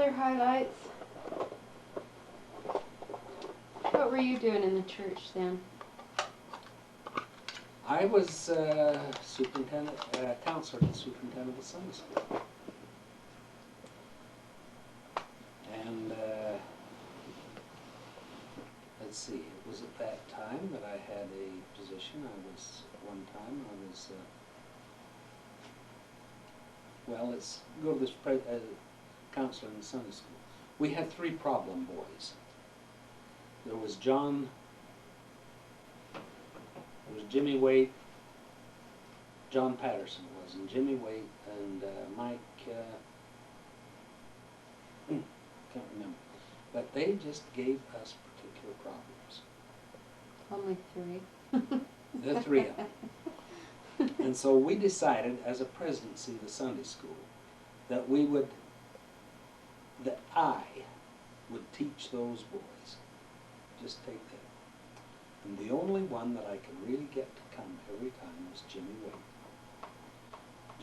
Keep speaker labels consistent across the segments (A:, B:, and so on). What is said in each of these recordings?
A: other highlights? What were you doing in the church then?
B: I was superintendent, counselor and superintendent of Sunday school. And let's see, it was at that time that I had a position. One time I was, well, let's go to this counselor in Sunday school. We had 3 problem boys. There was John, there was Jimmy Waite, John Patterson was, and Jimmy Waite and Mike, can't remember. But they just gave us particular problems.
A: Only 3.
B: The 3 of them. And so we decided, as a presidency of the Sunday school, that I would teach those boys. Just take that. And the only one that I could really get to come every time was Jimmy Waite.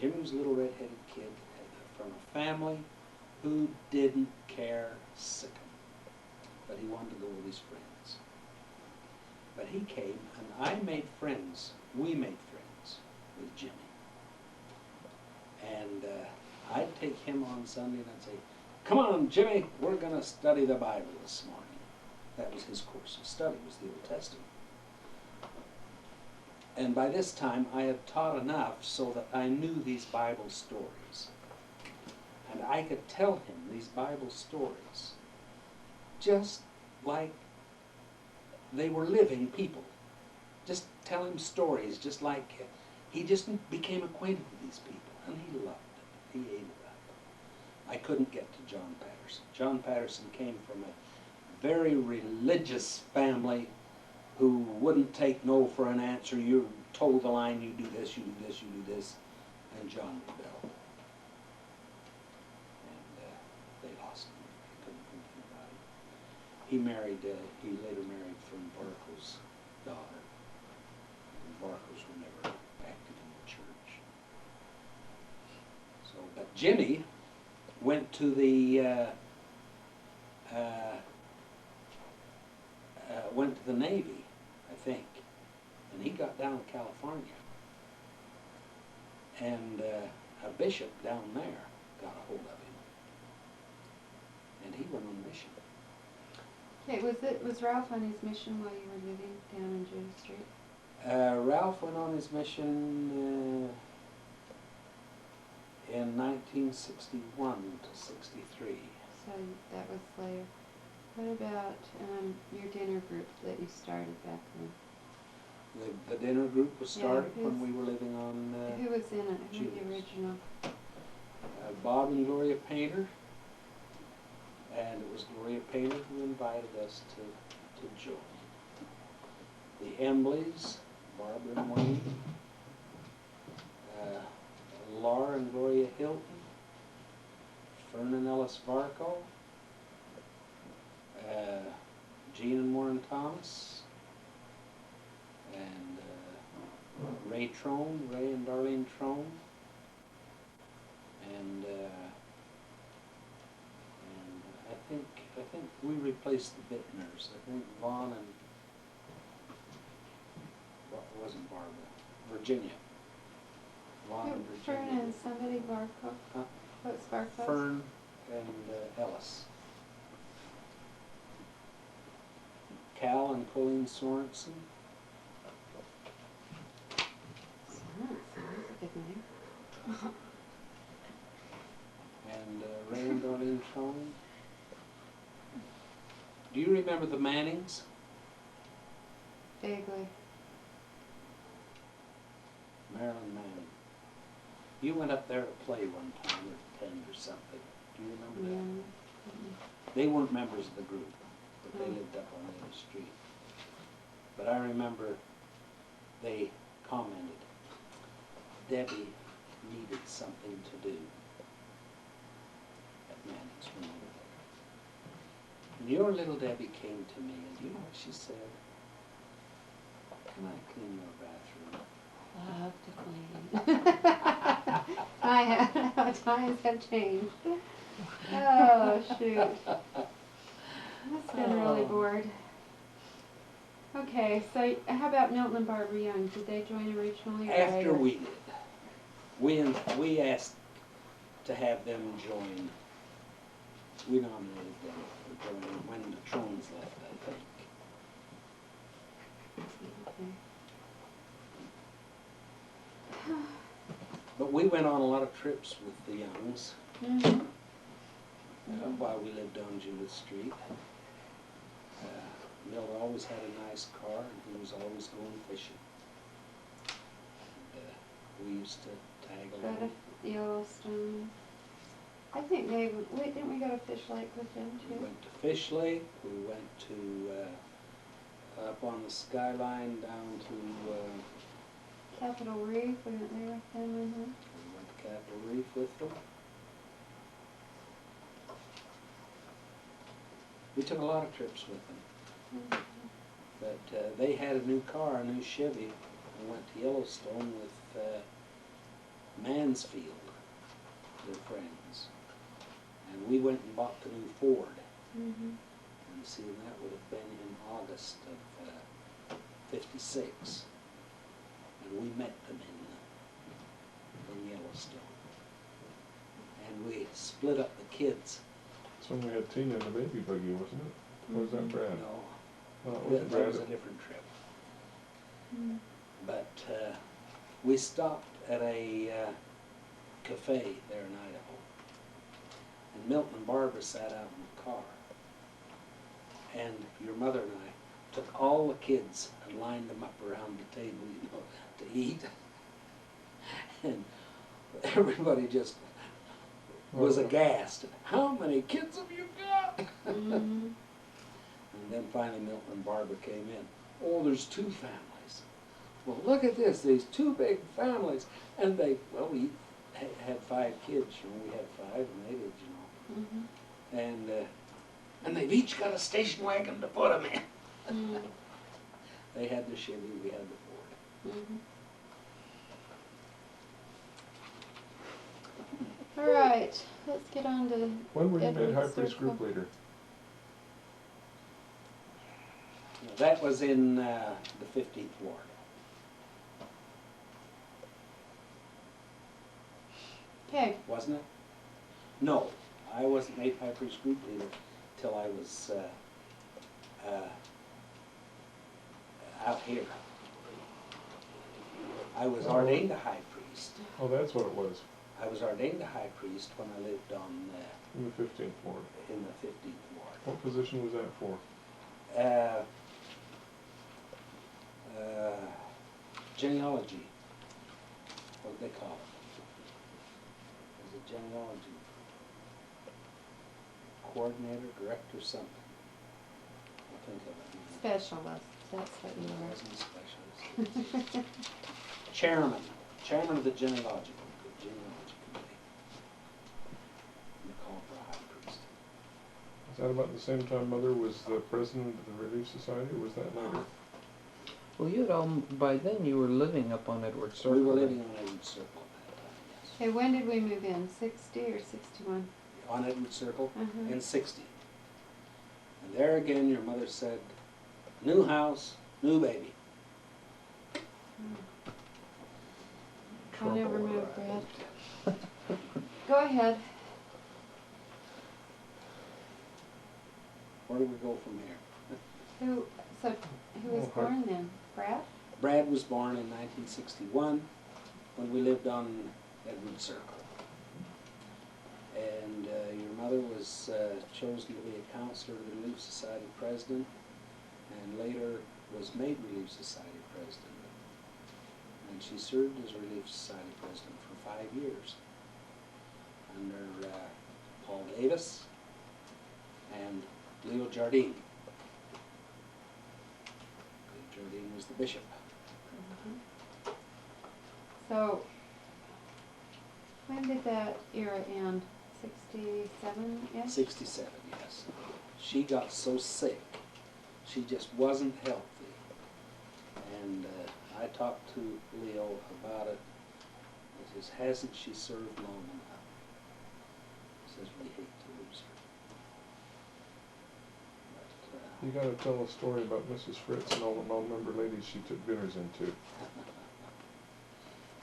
B: Jimmy was a little red-headed kid from a family who didn't care sick of him, but he wanted to go with his friends. But he came, and I made friends, we made friends with Jimmy. And I'd take him on Sunday and I'd say, "Come on, Jimmy, we're going to study the Bible this morning." That was his course of study, was the Old Testament. And by this time, I had taught enough so that I knew these Bible stories. And I could tell him these Bible stories just like they were living people. Just tell him stories just like he just became acquainted with these people. And he loved it. He ate it up. I couldn't get to John Patterson. John Patterson came from a very religious family who wouldn't take no for an answer. You told the line, you do this, you do this, you do this. And John rebelled. They lost him. They couldn't do anything about it. He later married from Barco's daughter. And Barco's were never active in the church. So, but Jimmy went to the Navy, I think, and he got down to California. And a bishop down there got a hold of him. And he went on mission.
A: Okay, was Ralph on his mission while you were living down in Judah Street?
B: Ralph went on his mission in 1961 to 63.
A: So that was later. What about your dinner group that you started back then?
B: The dinner group was started when we were living on
A: who was in it? Who was the
B: Judas.
A: original?
B: Bob and Gloria Painter. And it was Gloria Painter who invited us to join. The Embleys, Barbara and Wayne, Laura and Gloria Hilton, Fern and Ellis Varco, Jean and Warren Thomas, and Ray Trone, Ray and Darlene Trone, and I think we replaced the Bittners. I think Vaughn and it wasn't Barbara, Virginia. Vaughn and Virginia.
A: Fern and somebody Varco.
B: Huh?
A: What's Varco?
B: Fern and Ellis. Cal and Colleen Sorensen.
A: That's a good name.
B: And Ray and Darlene Trone. Do you remember the Mannings?
A: Vaguely.
B: Marilyn Manning. You went up there to play one time or 10 or something. Do you remember that?
A: Yeah.
B: They weren't members of the group, but they lived up on the other street. But I remember they commented, Debbie needed something to do at Manning's when we were there. And your little Debbie came to me, and you know what she said? Can I clean your bathroom?
A: Love to clean. Times have changed. Oh, shoot. That's been really
B: Oh.
A: bored. Okay, so how about Milton and Barbara Young? Did they join originally or
B: After
A: later?
B: we did, we asked to have them join. We nominated them for joining when the Trones left, I think.
A: Okay.
B: But we went on a lot of trips with the Youngs
A: Mm-hmm.
B: while we lived on Judith Street. Milt always had a nice car, and he was always going fishing. And, we used to tag
A: Go
B: along.
A: to Yellowstone. I think they, wait, didn't we go to Fish Lake with them
B: We
A: too?
B: went to Fish Lake. We went to up on the skyline down to.
A: Capitol Reef, we went there with them,
B: We went to Capitol Reef with them. We took a lot of trips with them. But they had a new car, a new Chevy, and went to Yellowstone with Mansfield, their friends. And we went and bought the new Ford.
A: Mm-hmm.
B: And see, that would have been in August of '56. And we met them in Yellowstone. And we split up the kids.
C: That's when we had Tina in the baby buggy, wasn't it? Or was that Brad?
B: No,
C: No, it
B: that
C: wasn't Brad.
B: was a different trip.
A: Mm-hmm.
B: But we stopped at a cafe there in Idaho. And Milton and Barbara sat out in the car. And your mother and I took all the kids and lined them up around the table, you know, to eat. And everybody just was aghast. How many kids have you got?
A: Mm-hmm.
B: And then finally Milton and Barbara came in. Oh, there's 2 families. Well, look at this, these 2 big families. And they, well, we had 5 kids, you know, we had 5 and they did, you know.
A: Mm-hmm.
B: And they've each got a station wagon to put them in.
A: Mm-hmm.
B: They had the Chevy, we had the Ford.
A: Mm-hmm. All right, let's get on to
C: When were you made
A: Edward
C: high priest
A: Circle.
C: group leader?
B: Now, that was in the 15th Ward.
A: Okay.
B: Wasn't it? No, I wasn't made high priest group leader till I was out here. I was ordained a high priest.
C: Oh, that's what it was,
B: I was ordained a high priest when I lived on
C: in the 15th ward.
B: in the 15th Ward.
C: What position was that for?
B: Genealogy. What do they call it? Is it genealogy coordinator, director, something? I'll think of it.
A: Specialist, that's what you
B: I
A: are.
B: wasn't a specialist. Chairman of the genealogy committee. They call for a high priest.
C: Is that about the same time Mother was the president of the Relief Society, or was that later?
D: Well, you had all, by then you were living up on Edward Circle.
B: We were living on Edward Circle at that time, yes.
A: Okay, when did we move in? 60 or 61?
B: On Edward Circle
A: Uh-huh.
B: in '60. And there again, your mother said, new house, new baby.
A: I'll never move, Brad. Go ahead.
B: Where do we go from here?
A: Who was
C: Oh,
A: born then? Brad?
B: Brad was born in 1961 when we lived on Edward Circle. And your mother was chosen to be a counselor to the Relief Society president, and later was made Relief Society president. And she served as Relief Society president for 5 years under Paul Davis and Leo Jardine. Leo Jardine was the bishop.
A: So, when did that era end? 67-ish?
B: 67, yes. She got so sick, she just wasn't healthy. And I talked to Leo about it. He says, hasn't she served long enough? He says, we hate
C: You gotta tell a story about Mrs. Fritz and all the non-member ladies she took dinners into.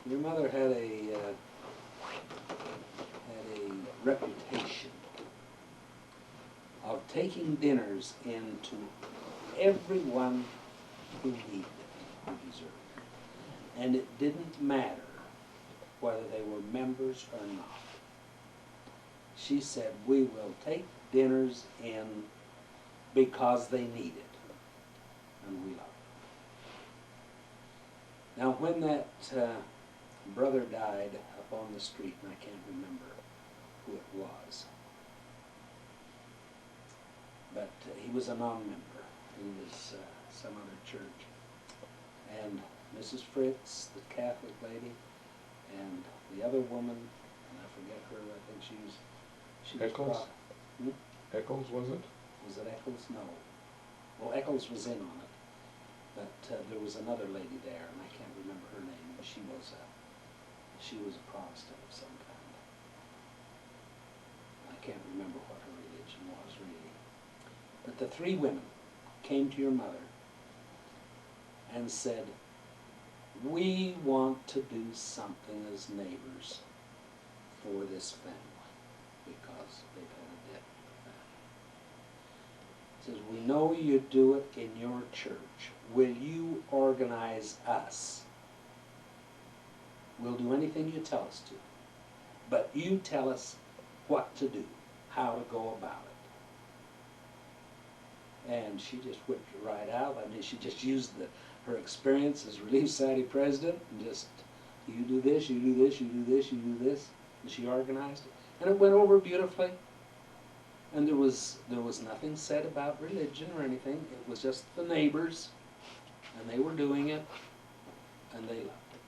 B: Your mother had a reputation of taking dinners into everyone who needed it, who deserved it. And it didn't matter whether they were members or not. She said, we will take dinners in because they need it, and we love it. Now, when that brother died up on the street, and I can't remember who it was, but he was a non-member. He was some other church. And Mrs. Fritz, the Catholic lady, and the other woman, and I forget her, I think she was
C: Eccles? Eccles, was it?
B: Was it Eccles? No. Well, Eccles was in on it, but there was another lady there, and I can't remember her name. But she was a Protestant of some kind. I can't remember what her religion was really. But the three women came to your mother and said, we want to do something as neighbors for this family because they've had a death in the family. Says, we know you do it in your church. Will you organize us? We'll do anything you tell us to. But you tell us what to do, how to go about it. And she just whipped it right out. I mean, she just used her experience as Relief Society president and just, you do this, you do this, you do this, you do this. And she organized it. And it went over beautifully. And there was nothing said about religion or anything. It was just the neighbors, and they were doing it, and they loved it.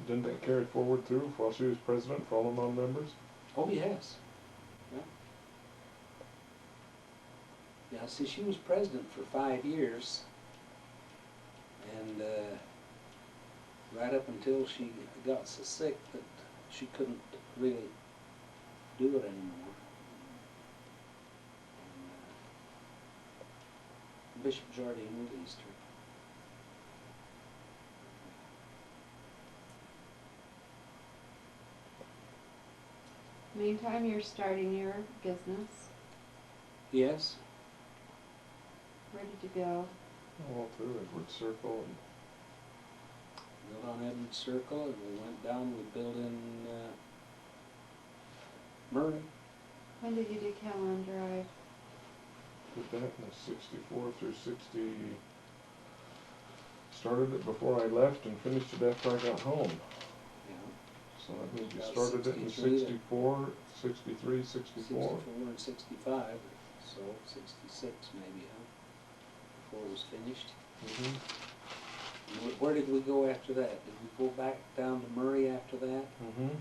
C: Didn't that carry forward through while she was president for all the non-members?
B: Oh, yes. Yeah. Yeah, see, she was president for 5 years, and right up until she got so sick that she couldn't really do it anymore. And, Bishop Jardine released her.
A: Meantime, you're starting your business.
B: Yes.
A: Where did you go?
C: All through Edward Circle.
B: Built on Edmund Circle, and we went down, we built in Murray.
A: When did you do Callan Drive?
C: Did that in the 64 through 60. Started it before I left and finished it after I got home.
B: Yeah.
C: So that means you
B: About
C: started it in
B: 63
C: 64, 63, 64.
B: 64 and 65, so 66 maybe, huh? Before it was finished.
C: Mm-hmm.
B: And where did we go after that? Did we go back down to Murray after that?
C: Mm-hmm.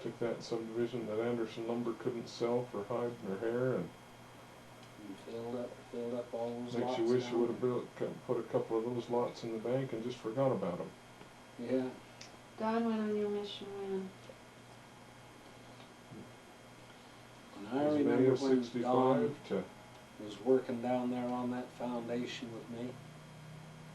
C: Took that subdivision that Anderson Lumber couldn't sell for hide and her hair, and
B: And filled up all those
C: makes
B: lots
C: you wish
B: down
C: you would have put a couple of those lots in the bank and just forgot about them.
B: Yeah.
A: Don went on your mission when?
B: And I
C: It was May
B: remember
C: of
B: when
C: 65
B: Don
C: to
B: was working down there on that foundation with me,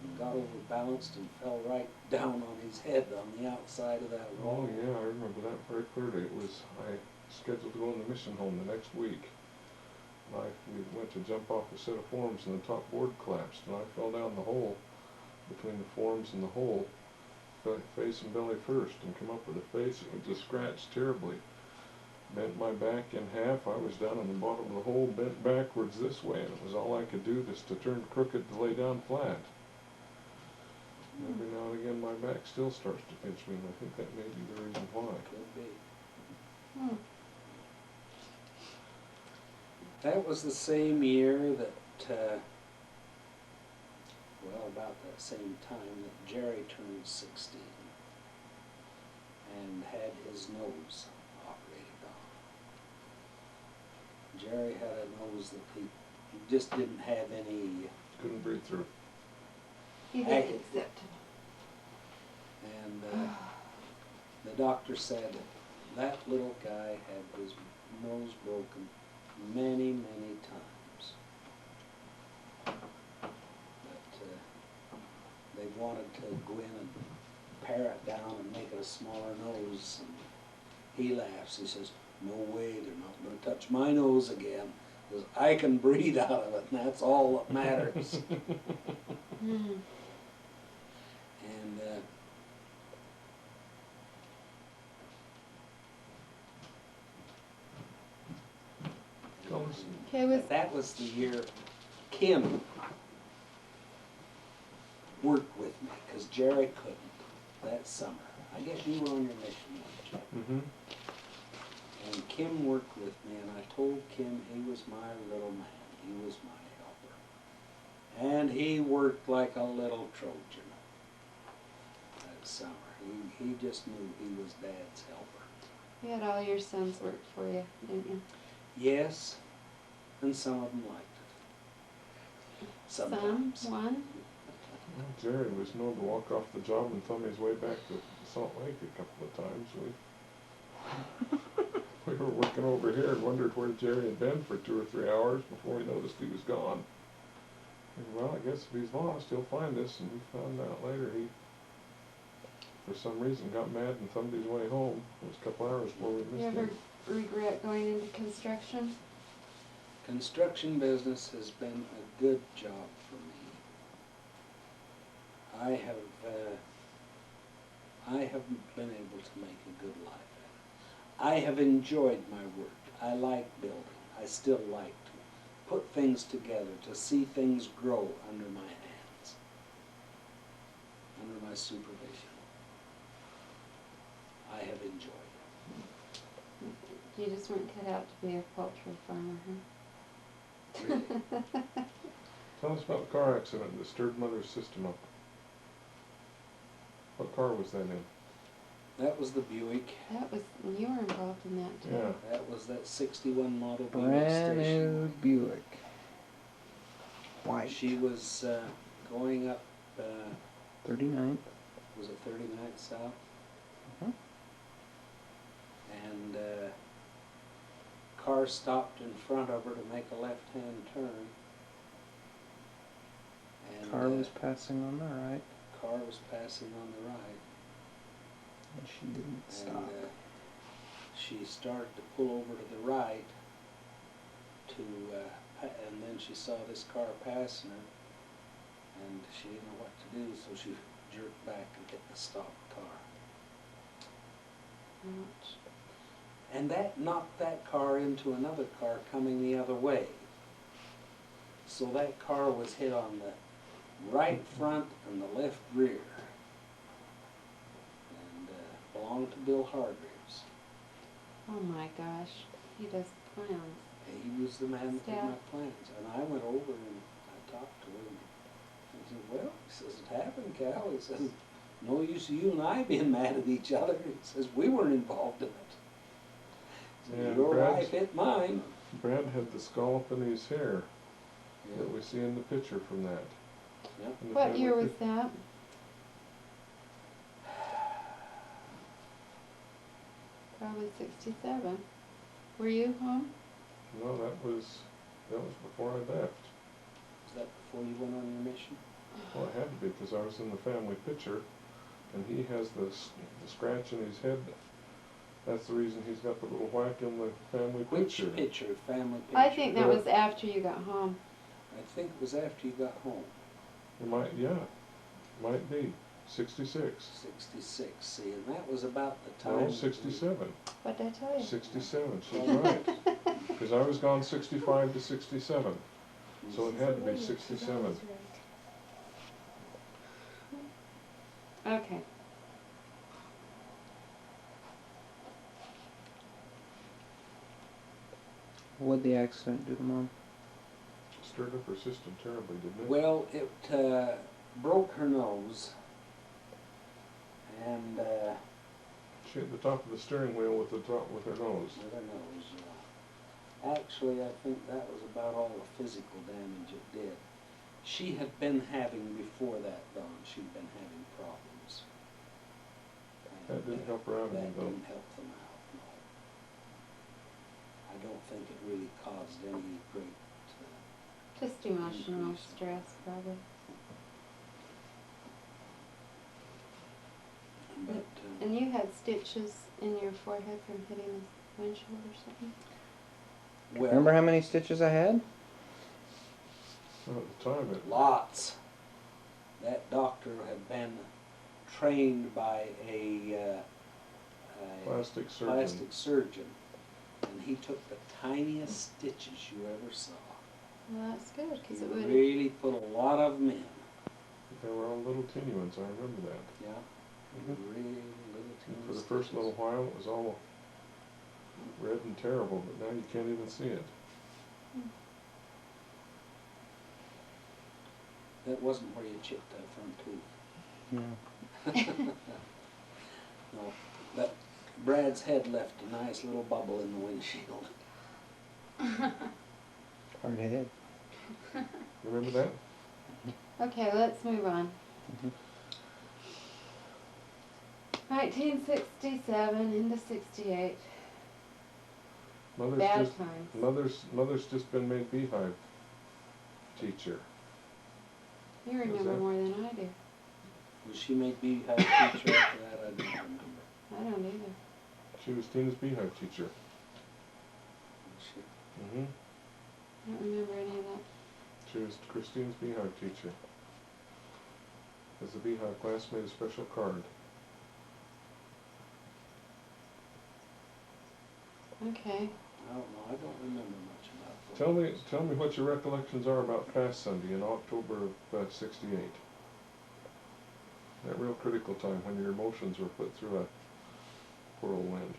B: and got overbalanced and fell right down on his head on the outside of that
C: oh
B: wall.
C: yeah, I remember that very clearly. It was I scheduled to go in the mission home the next week. We went to jump off a set of forms and the top board collapsed and I fell down the hole between the forms and the hole, face and belly first, and come up with a face. It was just scratched terribly. Bent my back in half. I was down in the bottom of the hole, bent backwards this way, and it was all I could do just to turn crooked to lay down flat. Every now and again my back still starts to pinch me, and I think that may be the reason why.
B: Could be.
A: Hmm.
B: That was the same year that, well, about that same time that Jerry turned 16 and had his nose operated on. Jerry had a nose that he just didn't have any,
C: Couldn't breathe through.
A: He
B: Hey.
A: didn't accept him.
B: and the doctor said that little guy had his nose broken many, many times. But they wanted to go in and pare it down and make it a smaller nose. And he laughs. He says, "No way, they're not going to touch my nose again. Because I can breathe out of it, and that's all that matters."
A: Hmm.
B: And
A: Okay,
B: that was the year Kim worked with me, because Jerry couldn't that summer. I guess you were on your mission, weren't you?
C: Mm-hmm.
B: And Kim worked with me, and I told Kim he was my little man. He was my helper. And he worked like a little Trojan that summer. He just knew he was Dad's helper.
A: you had all your sons work for you, didn't you?
B: Yes, and some of them liked it. Sometimes.
A: One?
C: Well, Jerry was known to walk off the job and thumb his way back to Salt Lake a couple of times. We were working over here and wondered where Jerry had been for 2 or 3 hours before we noticed he was gone. And, well, I guess if he's lost, he'll find us. And we found out later he, for some reason, got mad and thumbed his way home. It was a couple hours before we
A: You
C: missed
A: ever
C: him.
A: regret going into construction?
B: Construction business has been a good job for me. I haven't been able to make a good life at it. I have enjoyed my work. I like building. I still like to put things together, to see things grow under my hands, under my supervision. I have enjoyed it.
A: You just weren't cut out to be a poultry farmer, huh?
B: Really.
C: Tell us about the car accident that stirred Mother's system up. What car was that in?
B: That was the Buick.
A: That was, you were involved in that too.
C: Yeah.
B: That was that 61 model Buick
D: Brand new
B: station.
D: Buick. White.
B: She was going up,
D: 39th.
B: was it 39th South?
D: Mhm.
B: And car stopped in front of her to make a left-hand turn. And
D: Car was passing on the right,
B: car was passing on the right.
D: and she didn't stop.
B: And she started to pull over to the right and then she saw this car passing her, and she didn't know what to do, so she jerked back and hit the stopped car.
A: Ouch.
B: And that knocked that car into another car coming the other way. So that car was hit on the right front and the left rear. And belonged to Bill Hargreaves.
A: Oh my gosh, he does plans.
B: He was the man that did
A: Staff.
B: my plans. And I went over and I talked to him. I said, "Well," he says, "it happened, Cal." He says, "No use you and I being mad at each other." He says, "We weren't involved in it." He says,
C: Yeah,
B: "Your
C: Brad's-
B: wife hit mine."
C: Brad had the scallop in his hair
B: Yeah.
C: that we see in the picture from that.
B: Yep.
C: In the
A: What
C: family
A: year was
C: pic-
A: that? Probably 67. Were you home?
C: No, that was before I left.
B: Was that before you went on your mission?
C: Well, it had to be because I was in the family picture, and he has the scratch in his head. That's the reason he's got the little whack in the family
B: Which
C: picture.
B: picture? Family picture?
A: I think that was after you got home.
B: I think it was after you got home.
C: It might be 66.
B: 66. See, and that was about the time.
C: No,
B: that we-
C: 67.
A: What did I tell you?
C: 67. She's right. Because I was gone 65 to 67, so it had to be 67.
A: Okay.
D: What'd the accident do to Mom?
C: Stirred up her system terribly, didn't it?
B: Well, it broke her nose, and
C: She hit the top of the steering wheel with her nose.
B: with her nose. Actually, I think that was about all the physical damage it did. She had been having, before that, Dawn, she'd been having problems.
C: That didn't help her out any,
B: That
C: though.
B: didn't help them out, no. I don't think it really caused any great,
A: Just emotional
B: Increase.
A: stress, probably.
B: but,
A: And you had stitches in your forehead from hitting the windshield or something?
B: well,
D: Remember how many stitches I had?
C: Well, at the time, it,
B: lots. That doctor had been trained by a
C: plastic surgeon.
B: plastic surgeon, and he took the tiniest stitches you ever saw.
A: Well, that's good,
B: He
A: because it would.
B: really put a lot of them in.
C: They were all little teeny ones, I remember that.
B: Yeah,
C: Mhm.
B: really little
C: And
B: teeny
C: for the first
B: stitches.
C: little while, it was all red and terrible, but now you can't even see it.
B: That wasn't where you chipped that front tooth.
D: No.
B: No, but Brad's head left a nice little bubble in the windshield.
D: Hard head.
C: Remember that?
A: Okay, let's move on.
D: Mhm.
A: 1967 into 68.
C: Mother's
A: Bad
C: just
A: times.
C: mother's just been made beehive teacher.
A: You remember
C: that-
A: more than I do.
B: Was she made beehive teacher after that? I don't remember.
A: I don't either.
C: She was Tina's beehive teacher.
B: Was she?
C: Mm-hmm.
A: I don't remember any of that.
C: She was Christine's beehive teacher. As the beehive class made a special card.
A: Okay.
B: I don't know. I don't remember much about those.
C: Tell me what your recollections are about Fast Sunday in October of '68. That real critical time when your emotions were put through a whirlwind.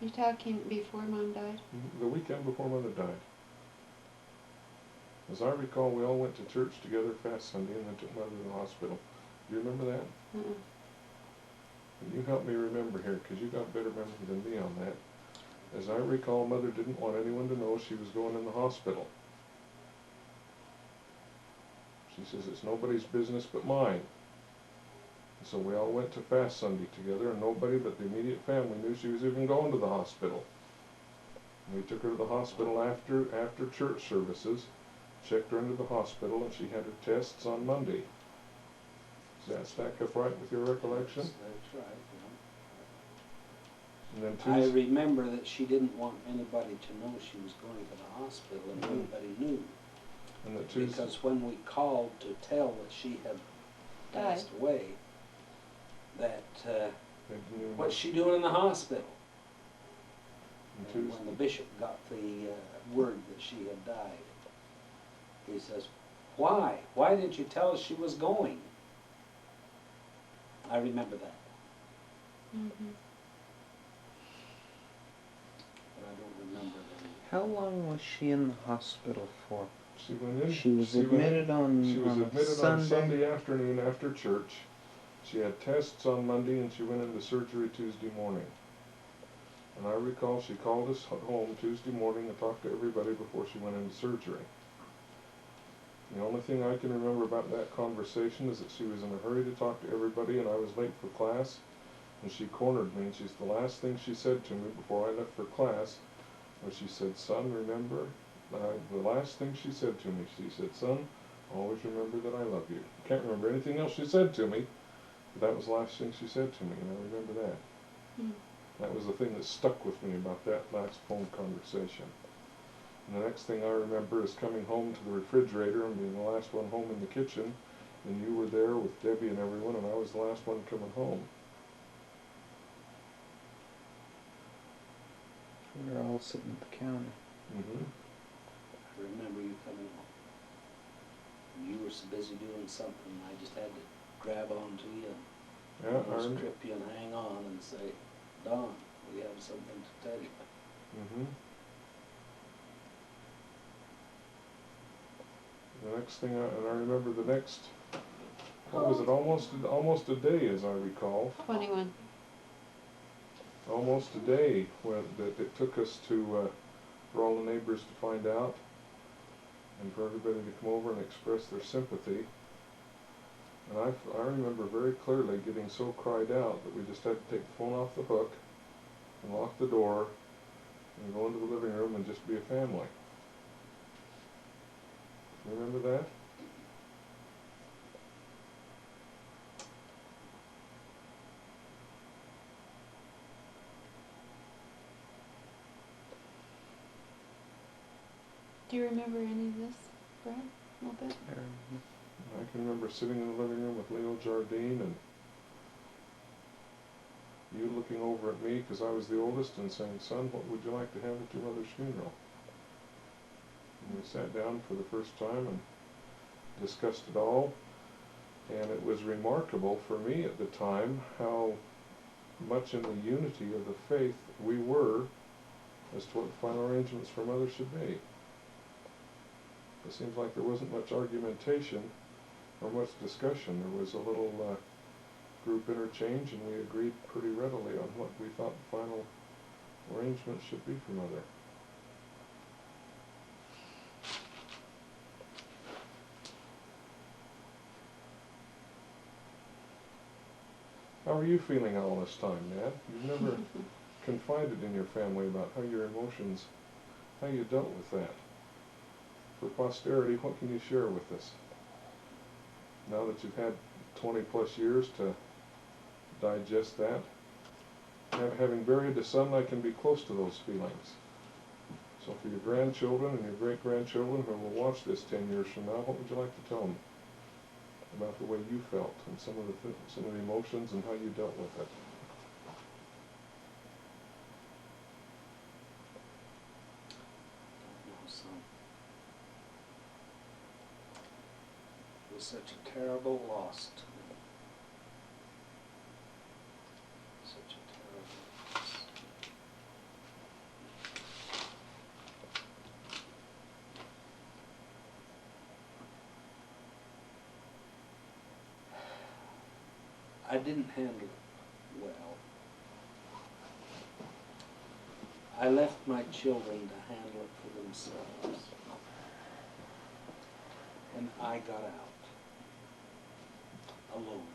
A: You talking before Mom died?
C: The weekend before Mother died. As I recall, we all went to church together Fast Sunday and then took Mother to the hospital. Do you remember that?
A: Uh-uh.
C: And you help me remember here, because you got better memory than me on that. As I recall, Mother didn't want anyone to know she was going in the hospital. She says, it's nobody's business but mine. And so we all went to Fast Sunday together, and nobody but the immediate family knew she was even going to the hospital. And we took her to the hospital after church services, checked her into the hospital, and she had her tests on Monday. Does that stack up right with your recollection?
B: That's right.
C: And then
B: Yeah. I
C: Tuesday,
B: remember that she didn't want anybody to know she was going to the hospital, and
C: Mhm.
B: nobody knew.
C: and that Tuesday,
B: Because when we called to tell that she had passed away, that
C: they didn't even know.
B: what's she doing in the hospital?
C: And
B: And when the bishop got the word that she had died, he says, "Why? Why didn't you tell us she was going?" I remember that,
A: Mm-hmm.
B: but I don't remember the.
D: How long was she in the hospital for?
C: She went in.
D: She was
C: went in-
D: admitted on
C: She was
D: on a
C: admitted on
D: Sunday.
C: Sunday afternoon after church. She had tests on Monday, and she went into surgery Tuesday morning. And I recall she called us home Tuesday morning and talked to everybody before she went into surgery. The only thing I can remember about that conversation is that she was in a hurry to talk to everybody, and I was late for class, and she cornered me, and she's the last thing she said to me before I left for class was she said, "Son, remember," the last thing she said to me, she said, "Son, always remember that I love you." I can't remember anything else she said to me, but that was the last thing she said to me, and I remember that.
A: Mm.
C: That was the thing that stuck with me about that last phone conversation. And the next thing I remember is coming home to the refrigerator and being the last one home in the kitchen, and you were there with Debbie and everyone, and I was the last one coming home.
D: We were all sitting at the counter.
C: Mm-hmm.
B: I remember you coming home. And you were so busy doing something, I just had to grab onto you
C: Yeah,
B: and almost
C: I
B: trip you and hang on and say, "Don, we have something to tell you."
C: Mm-hmm. The next thing, and I remember the next, what was it, almost a day, as I recall.
A: 21.
C: Almost a day when that it took us to, for all the neighbors to find out, and for everybody to come over and express their sympathy. And I remember very clearly getting so cried out that we just had to take the phone off the hook and lock the door and go into the living room and just be a family. Remember that?
A: Do you remember any of this, Brad? A little bit?
C: I can remember sitting in the living room with Leo Jardine and you looking over at me because I was the oldest and saying, "Son, what would you like to have at your mother's funeral?" And we sat down for the first time and discussed it all, and it was remarkable for me at the time how much in the unity of the faith we were as to what the final arrangements for Mother should be. It seems like there wasn't much argumentation or much discussion. There was a little group interchange, and we agreed pretty readily on what we thought the final arrangements should be for Mother. How are you feeling all this time, Nat? You've never confided in your family about how your emotions, how you dealt with that. For posterity, what can you share with us? Now that you've had 20 plus years to digest that. Having buried a son, I can be close to those feelings. So for your grandchildren and your great-grandchildren who will watch this 10 years from now, what would you like to tell them about the way you felt and some of the emotions and how you dealt with it?
B: No, son. It was such a terrible loss to me. Such a terrible loss. I didn't handle it well. I left my children to handle it for themselves. And I got out. Alone.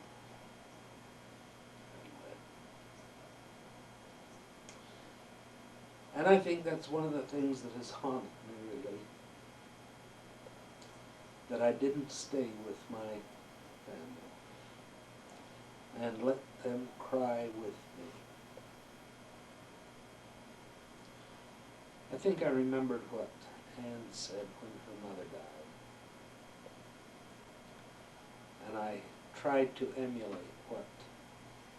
B: And I think that's one of the things that has haunted me, really. That I didn't stay with my family and let them cry with me. I think I remembered what Anne said when her mother died. And I tried to emulate what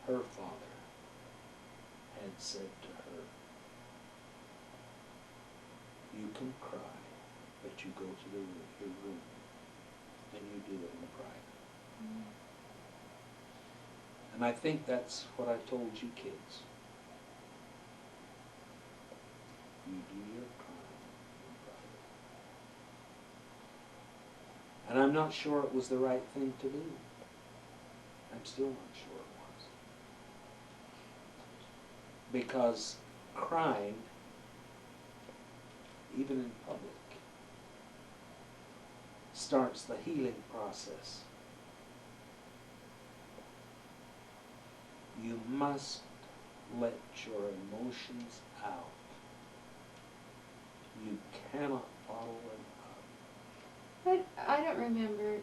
B: her father had said to her. You can cry, but you go to your room and you do it in private. Mm. And I think that's what I told you kids. You do your crying in private. And I'm not sure it was the right thing to do. I'm still not sure it was. Because crying, even in public, starts the healing process. You must let your emotions out. You cannot bottle them up.
A: I don't remember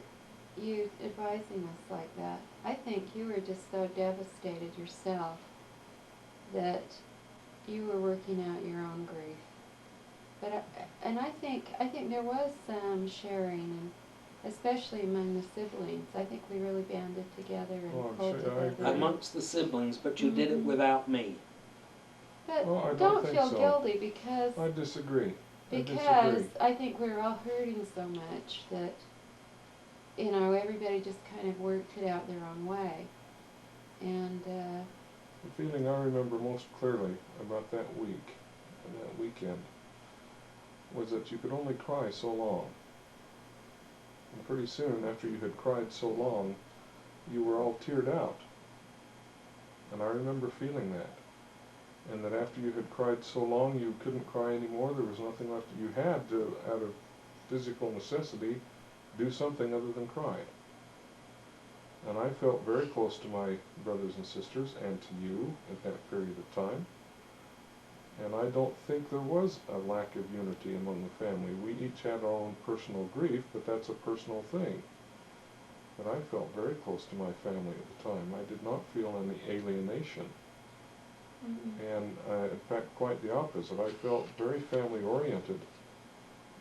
A: you advising us like that. I think you were just so devastated yourself that you were working out your own grief. But I think there was some sharing, and especially among the siblings. I think we really banded together and pulled together.
B: Amongst the siblings, but you did it without me.
A: But
C: Well,
A: don't feel guilty because
C: I disagree.
A: Because I think we're all hurting so much that, you know, everybody just kind of worked it out their own way. And
C: the feeling I remember most clearly about that week and that weekend was that you could only cry so long. And pretty soon after you had cried so long, you were all teared out. And I remember feeling that. And that after you had cried so long you couldn't cry anymore, there was nothing left. You had to, out of physical necessity, do something other than cry. And I felt very close to my brothers and sisters and to you at that period of time. And I don't think there was a lack of unity among the family. We each had our own personal grief, but that's a personal thing. But I felt very close to my family at the time. I did not feel any alienation. And in fact, quite the opposite. I felt very family-oriented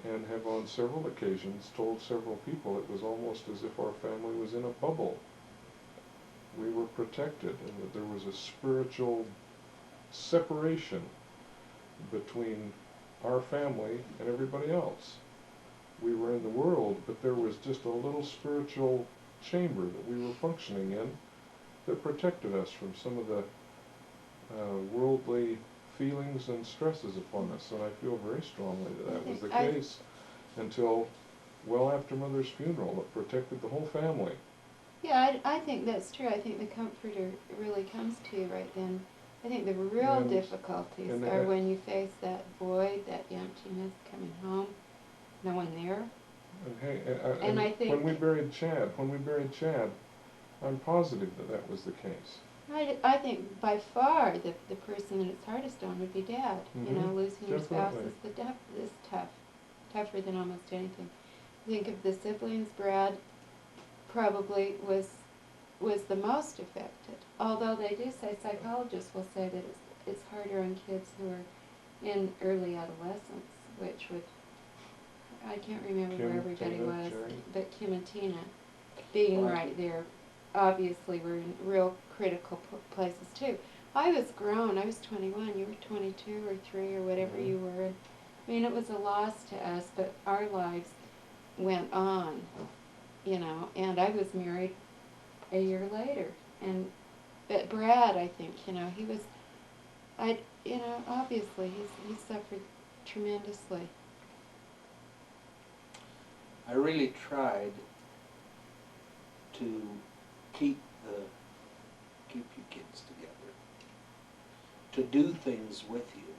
C: and have on several occasions told several people it was almost as if our family was in a bubble. We were protected, and that there was a spiritual separation between our family and everybody else. We were in the world, but there was just a little spiritual chamber that we were functioning in that protected us from some of the worldly feelings and stresses upon us. And I feel very strongly that that was the case until well after Mother's funeral. It protected the whole family.
A: Yeah, I think that's true. I think the comforter really comes to you right then. I think the real difficulties are when you face that void, that emptiness coming home, no one there.
C: And hey,
A: And I think
C: when we buried Chad, I'm positive that that was the case.
A: I think by far the person that it's hardest on would be Dad. You know, losing your spouse is tough, tougher than almost anything. Think of the siblings. Brad probably was the most affected. Although they do say, psychologists will say that it's harder on kids who are in early adolescence, which would, I can't remember where everybody was, but Kim and Tina being right there, obviously were in real critical places too. I was grown. I was 21. You were 22 or 3 or whatever you were. I mean, it was a loss to us, but our lives went on, you know. And I was married a year later, but Brad, I think, you know, he was, you know, obviously he suffered tremendously.
B: I really tried to keep your kids together, to do things with you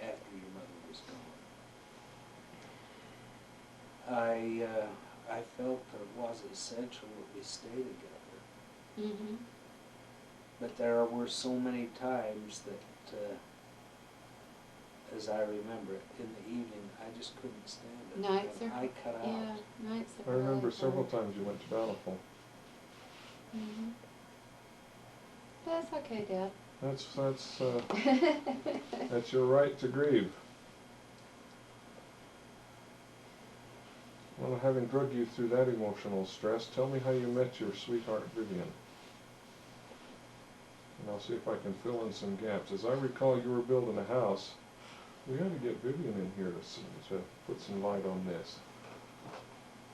B: after your mother was gone. I felt that it was essential that we stay together. But there were so many times that, as I remember it, in the evening, I just couldn't stand it.
A: Nights
B: I cut out.
A: Yeah, nights are
C: I remember
A: really
C: several
A: hard.
C: times you went to Bountiful.
A: That's okay, Dad.
C: That's your right to grieve. Well, having drug you through that emotional stress, tell me how you met your sweetheart Vivian. And I'll see if I can fill in some gaps. As I recall, you were building a house. We ought to get Vivian in here to put some light on this.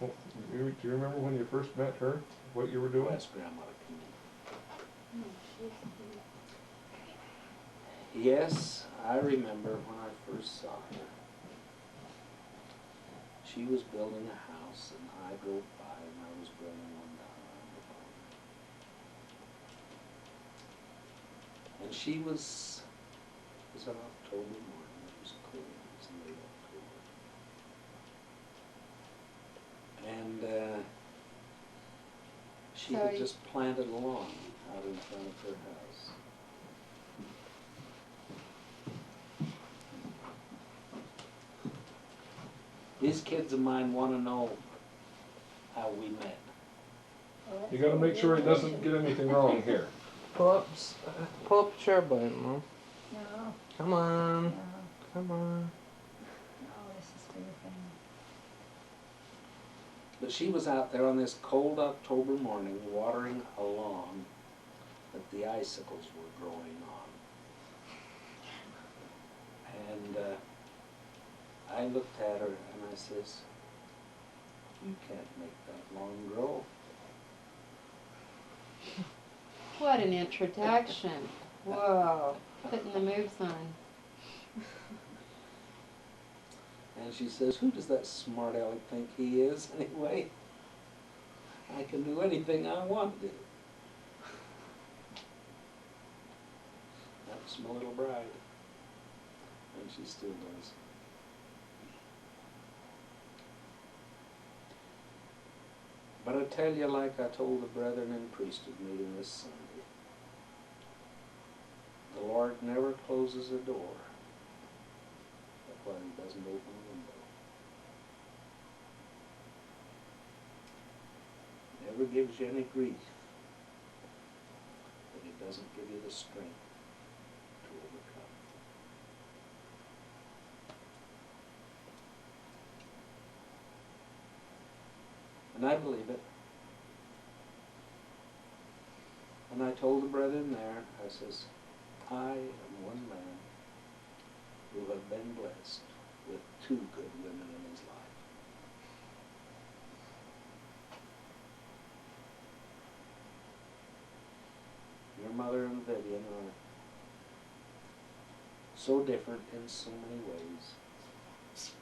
C: Well, do you remember when you first met her? What you were doing?
B: Ask Grandma to come in. Yes, I remember when I first saw her. She was building a house, and I drove by, and I was building one down around the corner. And she was an October morning. It was cool. It was late October. And she had just planted a lawn out in front of her house. These kids of mine want to know how we met.
C: You got to make sure he doesn't get anything wrong here.
D: Pull up the chair by him, Mom.
E: No,
D: Come on.
E: no,
D: Come on.
E: no, this is for your family.
B: But she was out there on this cold October morning watering a lawn that the icicles were growing on. And I looked at her and I says, "You can't make that lawn grow."
A: What an introduction. Whoa, putting the moves on.
B: And she says, "Who does that smart aleck think he is anyway? I can do anything I want to do." That was my little bride. And she still does. But I tell you, like I told the brethren in priesthood meeting this Sunday, the Lord never closes a door while He doesn't open a window. He never gives you any grief, but He doesn't give you the strength to overcome. And I believe it. And I told the brethren there, I says, I am one man who have been blessed with two good women in his life. Your mother and Vivian are so different in so many ways,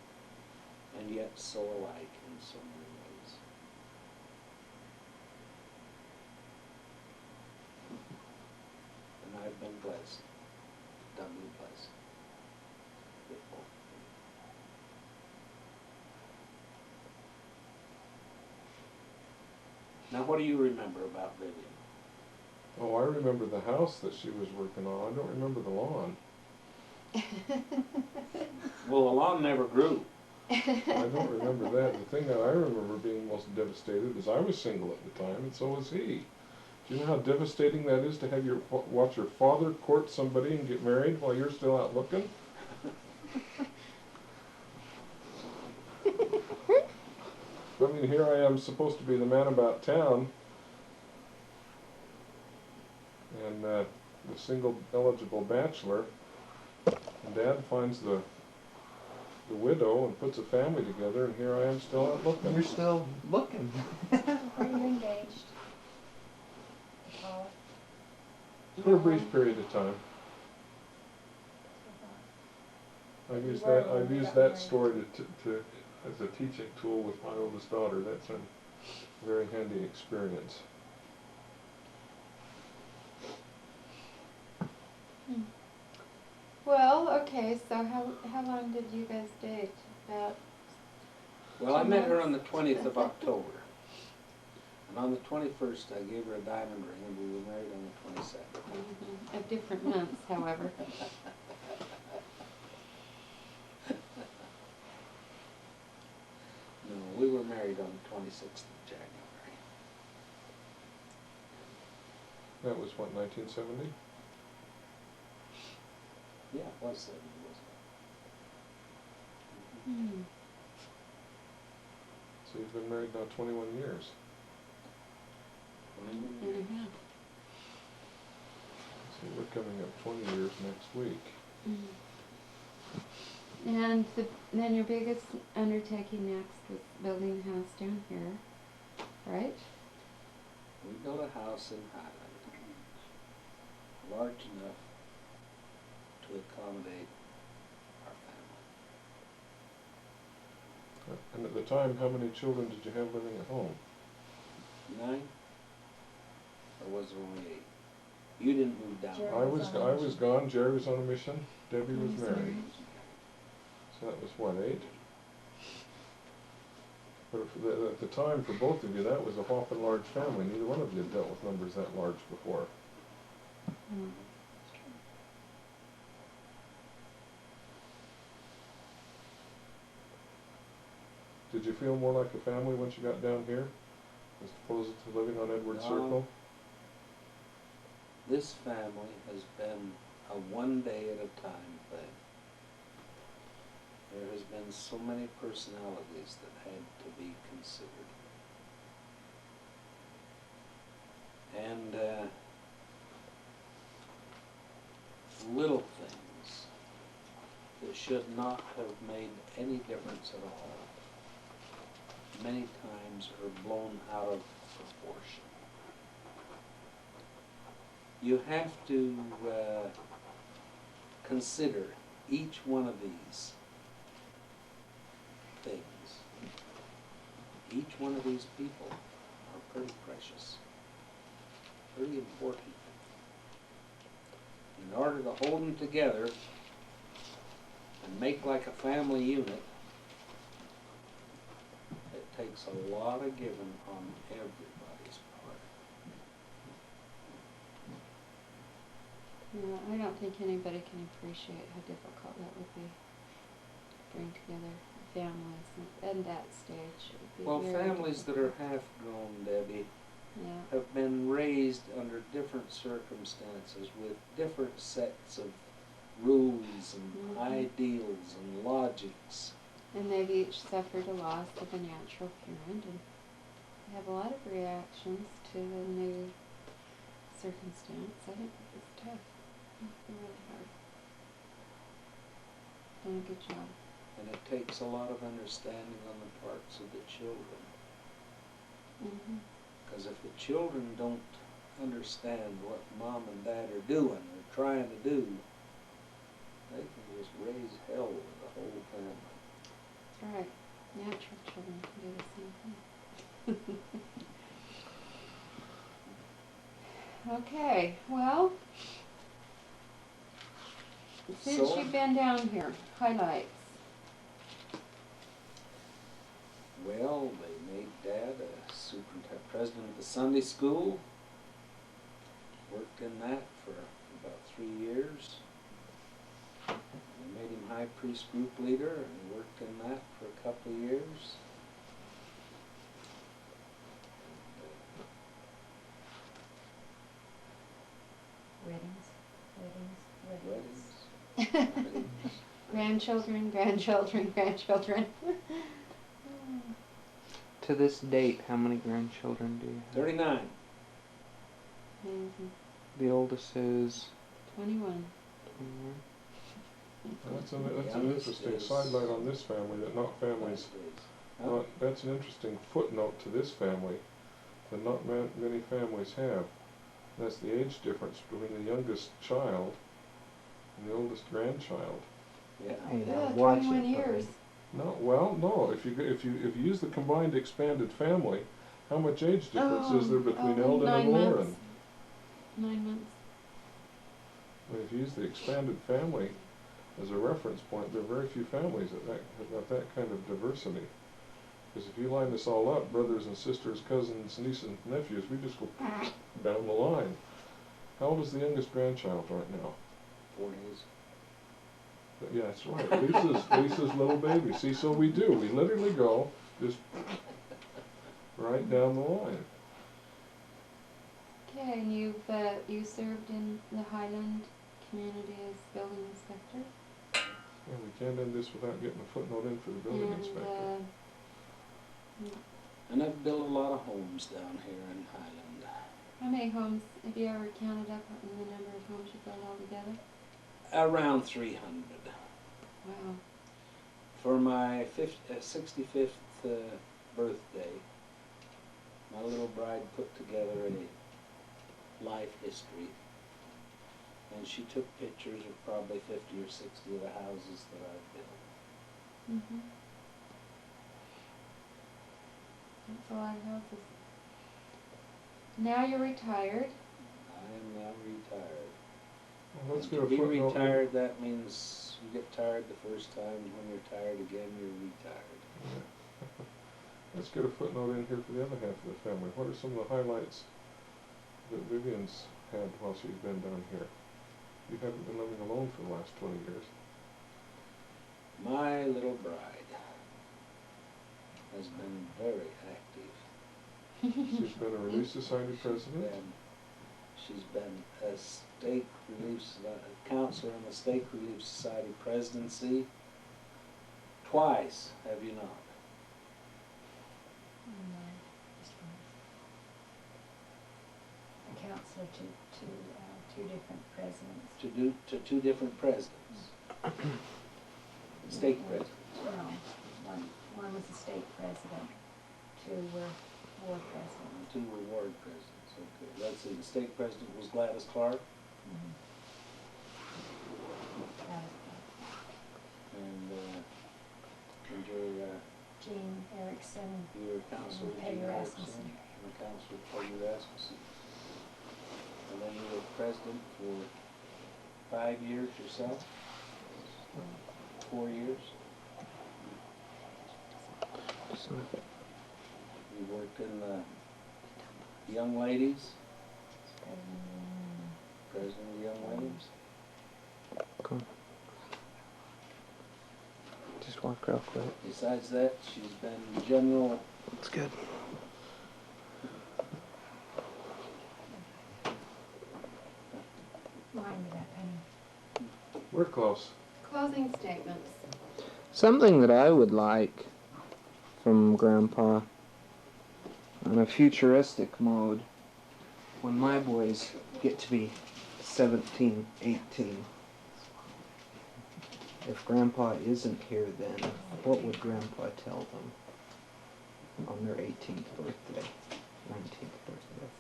B: and yet so alike in so many ways. And I've been blessed, doubly blessed, with both of them. Now, what do you remember about Vivian?
C: Oh, I remember the house that she was working on. I don't remember the lawn.
B: Well, the lawn never grew.
C: I don't remember that. The thing that I remember being most devastated is I was single at the time, and so was he. Do you know how devastating that is to have watch your father court somebody and get married while you're still out looking? I mean, here I am supposed to be the man about town, and the single eligible bachelor, and Dad finds the widow and puts a family together, and here I am still out looking.
D: You're still looking.
E: Are you engaged? Paul?
C: For a brief period of time. I've used that story to as a teaching tool with my oldest daughter. That's a very handy experience.
A: Well, okay, so how long did you guys date? About
B: Well, I met her on the 20th of October. And on the 21st, I gave her a diamond ring, and we were married on the 22nd.
A: Of different months, however.
B: No, we were married on the 26th of January.
C: That was what, 1970?
B: Yeah, it was 70, wasn't it?
A: Hmm.
C: So you've been married now 21 years.
B: 21
A: And
B: years.
A: a half.
C: So we're coming up 20 years next week.
A: And then your biggest undertaking next was building a house down here, right?
B: We built a house in Highland, large enough to accommodate our family.
C: And at the time, how many children did you have living at home?
B: 9? Or was there only 8? You didn't move down.
E: Jerry
C: I was gone, Jerry was on a mission, Debbie was
A: Was
C: married.
A: married.
C: So that was what, 8? But at the time, for both of you, that was a whopping large family. Neither one of you had dealt with numbers that large before.
A: Mm.
C: Did you feel more like a family once you got down here, as opposed to living on Edward
B: No.
C: Circle?
B: This family has been a one day at a time thing. There has been so many personalities that had to be considered. And little things that should not have made any difference at all, many times are blown out of proportion. You have to consider each one of these things. Each one of these people are pretty precious, pretty important. In order to hold them together and make like a family unit, it takes a lot of giving on everybody's part.
A: Yeah, I don't think anybody can appreciate how difficult that would be to bring together families at that stage. It would be
B: Well,
A: very
B: families that
A: difficult.
B: are half grown, Debbie,
A: Yeah.
B: have been raised under different circumstances with different sets of rules and ideals and logics.
A: And they've each suffered a loss of a natural parent, and they have a lot of reactions to the new circumstance. I think it's tough. It's really hard. Done a good job.
B: And it takes a lot of understanding on the parts of the children.
A: Mm-hmm.
B: Because if the children don't understand what mom and dad are doing or trying to do, they can just raise hell with the whole family.
A: That's right. Natural children can do the same thing. Okay, well, since
B: So-
A: you've been down here, highlights.
B: Well, they made Dad a president of the Sunday school. Worked in that for about 3 years. They made him high priest group leader and worked in that for a couple of years.
E: Weddings.
B: Weddings.
A: Grandchildren, grandchildren, grandchildren.
D: To this date, how many grandchildren do you have?
B: 39.
A: Amazing.
D: The oldest is
A: 21.
D: 21.
C: That's an
B: Youngest
C: interesting
B: is-
C: sidelight on this family, that not families,
B: Huh?
C: that's an interesting footnote to this family, that not many families have. That's the age difference between the youngest child and the oldest grandchild.
B: Yeah.
D: Hey, now
A: Yeah,
D: watch
A: 21
D: it,
A: years.
C: No, well, no, if you use the combined expanded family, how much age difference is there between Eldon and
A: 9
C: Lauren?
A: months. 9 months.
C: And if you use the expanded family as a reference point, there are very few families that have that kind of diversity. Because if you line this all up, brothers and sisters, cousins, nieces and nephews, we just go down the line. How old is the youngest grandchild right now?
B: 40s.
C: Yeah, that's right. Lisa's little baby. See, so we do. We literally go just right down the line.
A: Okay, and you served in the Highland community as building inspector.
C: Yeah, we can't end this without getting a footnote in for the building inspector.
B: And I've built a lot of homes down here in Highland.
A: How many homes have you ever counted up in the number of homes you built altogether?
B: Around 300.
A: Wow.
B: For my 65th birthday, my little bride put together a life history. And she took pictures of probably 50 or 60 of the houses that I've built.
A: Mm-hmm. That's a lot of houses. Now you're retired.
B: I am now retired.
C: Well, let's
B: And
C: get
B: to
C: a
B: be
C: footnote.
B: retired, that means you get tired the first time, and when you're tired again, you're retired.
C: Yeah. Let's get a footnote in here for the other half of the family. What are some of the highlights that Vivian's had while she's been down here? You haven't been living alone for the last 20 years.
B: My little bride has been very active.
C: She's been a Relief Society president.
B: She's been a stake relief counselor in the Stake Relief Society presidency twice, have you not?
E: Just one. A counselor to two different presidents.
B: To two different presidents. Stake presidents.
E: No, one was a state president, two were ward president.
B: Two were ward presidents. Okay, let's see. The stake president was Gladys Clark, and your
E: Jean Erickson.
B: counselor
E: Peggy
B: Jean Erickson,
E: Rasmussen.
B: and the counselor Peggy Rasmussen. And then you were president for 5 years yourself? 4 years?
D: So,
B: You worked in the young ladies, president of the young ladies.
D: Come. Just walk real quick.
B: Besides that, she's been general.
D: That's good.
E: Remind me that, Penny.
C: We're close.
A: Closing statements.
D: Something that I would like from Grandpa on a futuristic mode when my boys get to be 17, 18. If Grandpa isn't here then, what would Grandpa tell them on their 18th birthday, 19th birthday?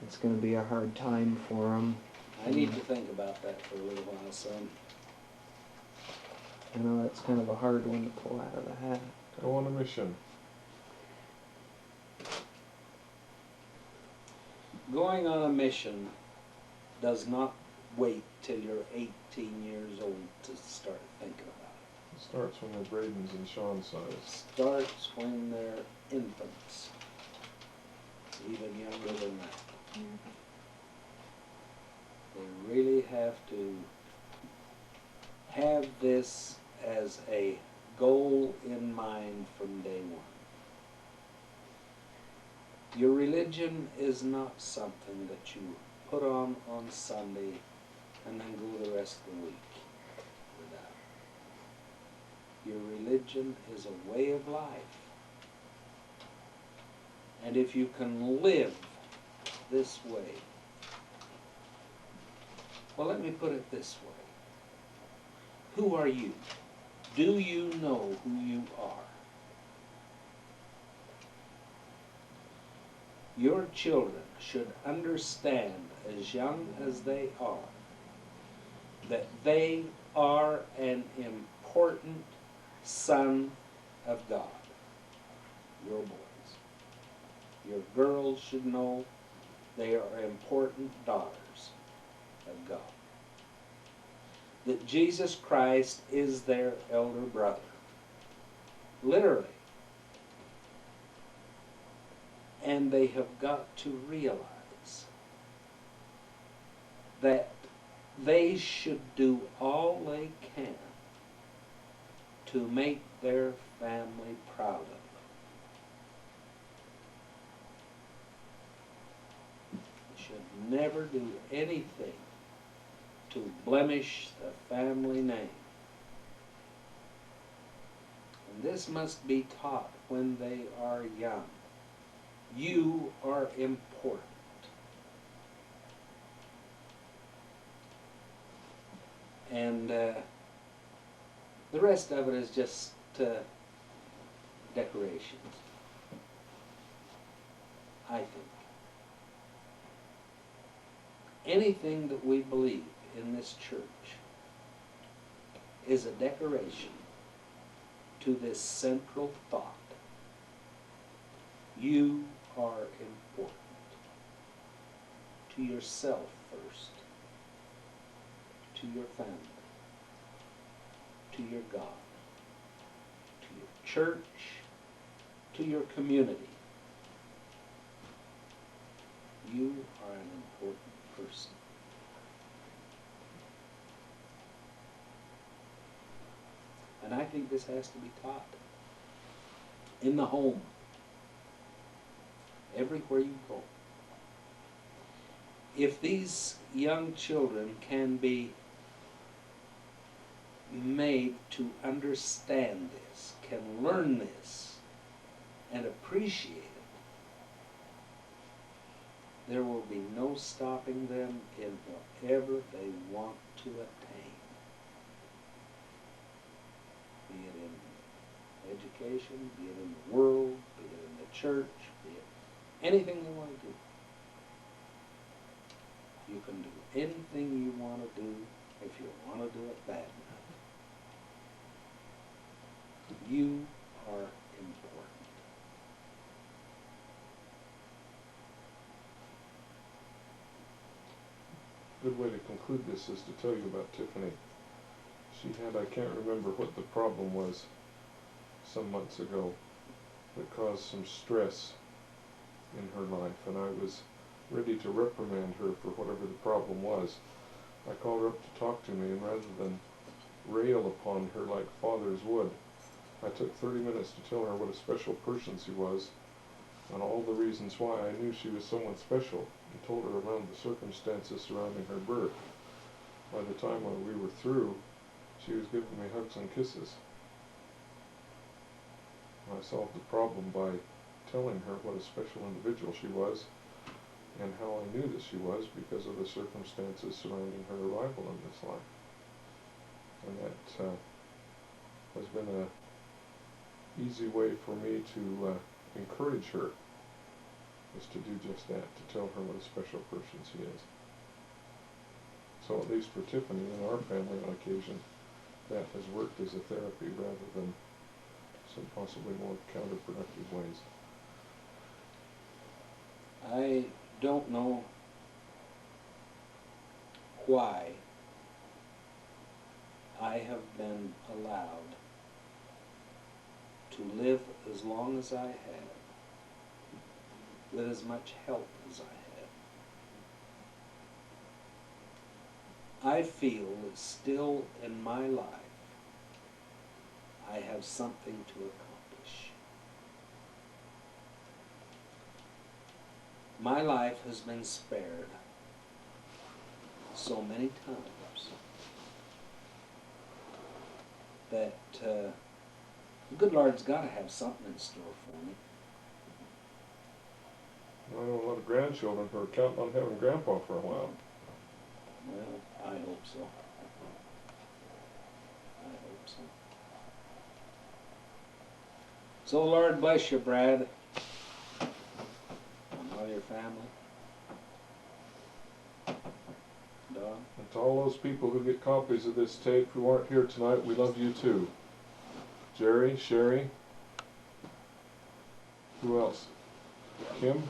D: It's going to be a hard time for them.
B: I need to think about that for a little while, son.
D: I know that's kind of a hard one to pull out of the hat.
C: Go on a mission.
B: Going on a mission does not wait till you're 18 years old to start thinking about
C: It starts when they're Braden's and Sean's
B: it.
C: size.
B: Starts when they're infants, even younger than that. They really have to have this as a goal in mind from day one. Your religion is not something that you put on Sunday and then go the rest of the week without. Your religion is a way of life. And if you can live this way, well, let me put it this way. Who are you? Do you know who you are? Your children should understand, as young as they are, that they are an important son of God. Your boys. Your girls should know they are important daughters of God. That Jesus Christ is their elder brother. Literally. And they have got to realize that they should do all they can to make their family proud of them. They should never do anything to blemish the family name. And this must be taught when they are young. You are important. And the rest of it is just decorations, I think. Anything that we believe in this church is a decoration to this central thought. You are important. To yourself first. To your family. To your God. To your church. To your community. You are an important person. And I think this has to be taught in the home. Everywhere you go. If these young children can be made to understand this, can learn this, and appreciate it, there will be no stopping them in whatever they want to attain. Be it in education, be it in the world, be it in the church, be it anything they want to do. You can do anything you want to do if you want to do it bad enough. You are important.
C: Good way to conclude this is to tell you about Tiffany. She had, I can't remember what the problem was some months ago, that caused some stress in her life, and I was ready to reprimand her for whatever the problem was. I called her up to talk to me, and rather than rail upon her like fathers would, I took 30 minutes to tell her what a special person she was, and all the reasons why I knew she was someone special, and told her around the circumstances surrounding her birth. By the time when we were through, she was giving me hugs and kisses. I solved the problem by telling her what a special individual she was, and how I knew that she was because of the circumstances surrounding her arrival in this life. And that has been a easy way for me to encourage her, is to do just that, to tell her what a special person she is. So at least for Tiffany and our family on occasion, that has worked as a therapy rather than some possibly more counterproductive ways.
B: I don't know why I have been allowed to live as long as I have, with as much help as I have. I feel that still in my life I have something to accomplish. My life has been spared so many times that the good Lord's got to have something in store for me.
C: I know a lot of grandchildren who are counting on having Grandpa for a while.
B: Well, I hope so. I hope so. So Lord bless you, Brad, and all your family. Dog.
C: And to all those people who get copies of this tape who aren't here tonight, we love you too. Jerry, Sherry, who else? Kim,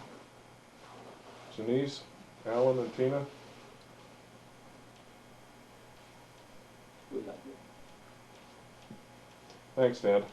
C: Janice, Alan, and Tina.
B: We love you.
C: Thanks, Dad.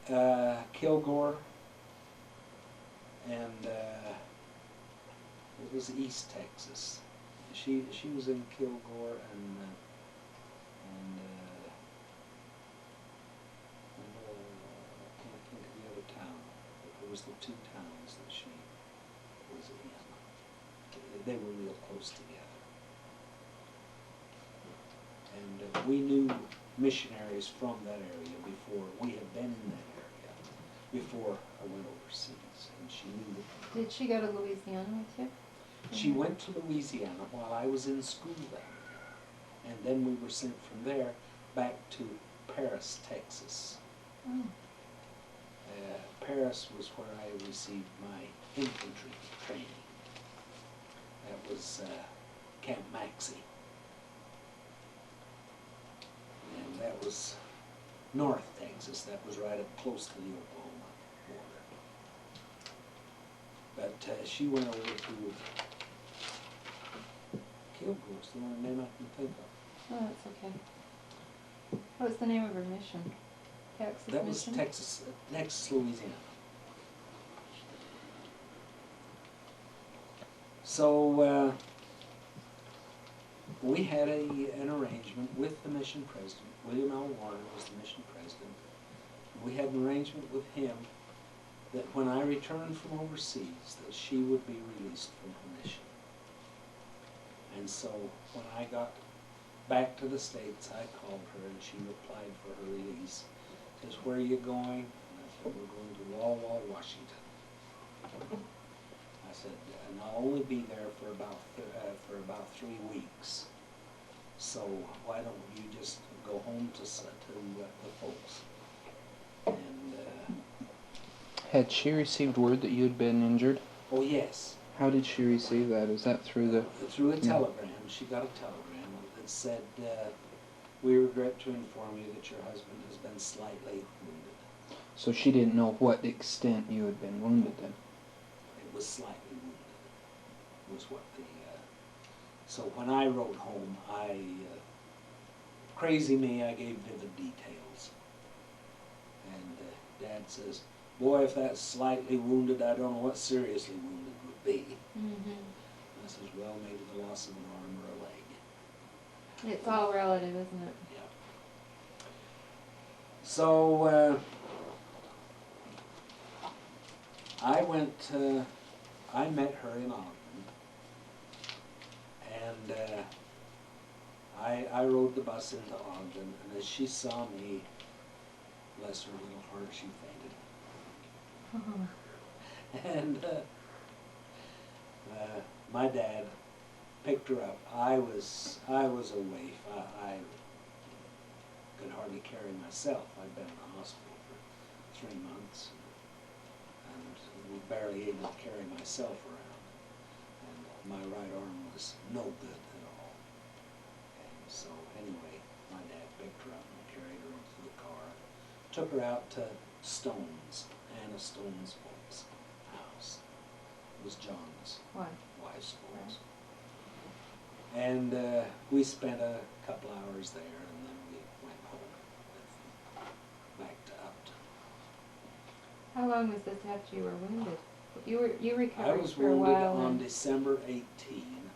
B: Kilgore, and it was East Texas. She was in Kilgore and I can't think of the other town, but it was the two towns that she was in. They were real close together. And we knew missionaries from that area before. We had been in that area before I went overseas, and she knew that.
A: Did she go to Louisiana with you?
B: She went to Louisiana while I was in school down there, and then we were sent from there back to Paris, Texas.
A: Oh.
B: Paris was where I received my infantry training. That was Camp Maxey. And that was North Texas. That was right up close to the Oklahoma border. But she went over to Kilgore's the only name I can think of.
A: Oh, that's okay. What was the name of her mission? Texas
B: That was
A: mission?
B: Texas, Louisiana. So we had an arrangement with the mission president. William L. Warner was the mission president. We had an arrangement with him that when I returned from overseas, that she would be released from her mission. And so when I got back to the States, I called her and she applied for her release. Says, "Where are you going?" And I said, "We're going to Walla Walla, Washington." I said, "And I'll only be there for about 3 weeks. So why don't you just go home to the folks?" And
D: Had she received word that you had been injured?
B: oh yes,
D: How did she receive that? Is that through the...
B: through a telegram. She got a telegram that said, "We regret to inform you that your husband has been slightly wounded."
D: So she didn't know what extent you had been wounded then?
B: It was slightly wounded, was what the, so when I wrote home, crazy me, I gave vivid details. And Dad says, "Boy, if that's slightly wounded, I don't know what seriously wounded would be."
A: Mm-hmm.
B: I says, "Well, maybe the loss of an arm or a leg."
A: It's all relative, isn't it?
B: Yeah. So I met her in Ogden, and I rode the bus into Ogden, and as she saw me, bless her little heart, she fainted. And my dad picked her up. I was a waif. I could hardly carry myself. I'd been in the hospital for 3 months and was barely able to carry myself around. And my right arm was no good at all. And so anyway, my dad picked her up and carried her into the car. Took her out to Stone's, Anna Stone's folks' house. It was John's
A: Why?
B: wife's folks. And we spent a couple hours there, and then we went home back to Upton.
A: How long was this after you were wounded? You
B: I
A: recovered
B: was
A: for a
B: wounded
A: while.
B: on
A: and
B: December 18,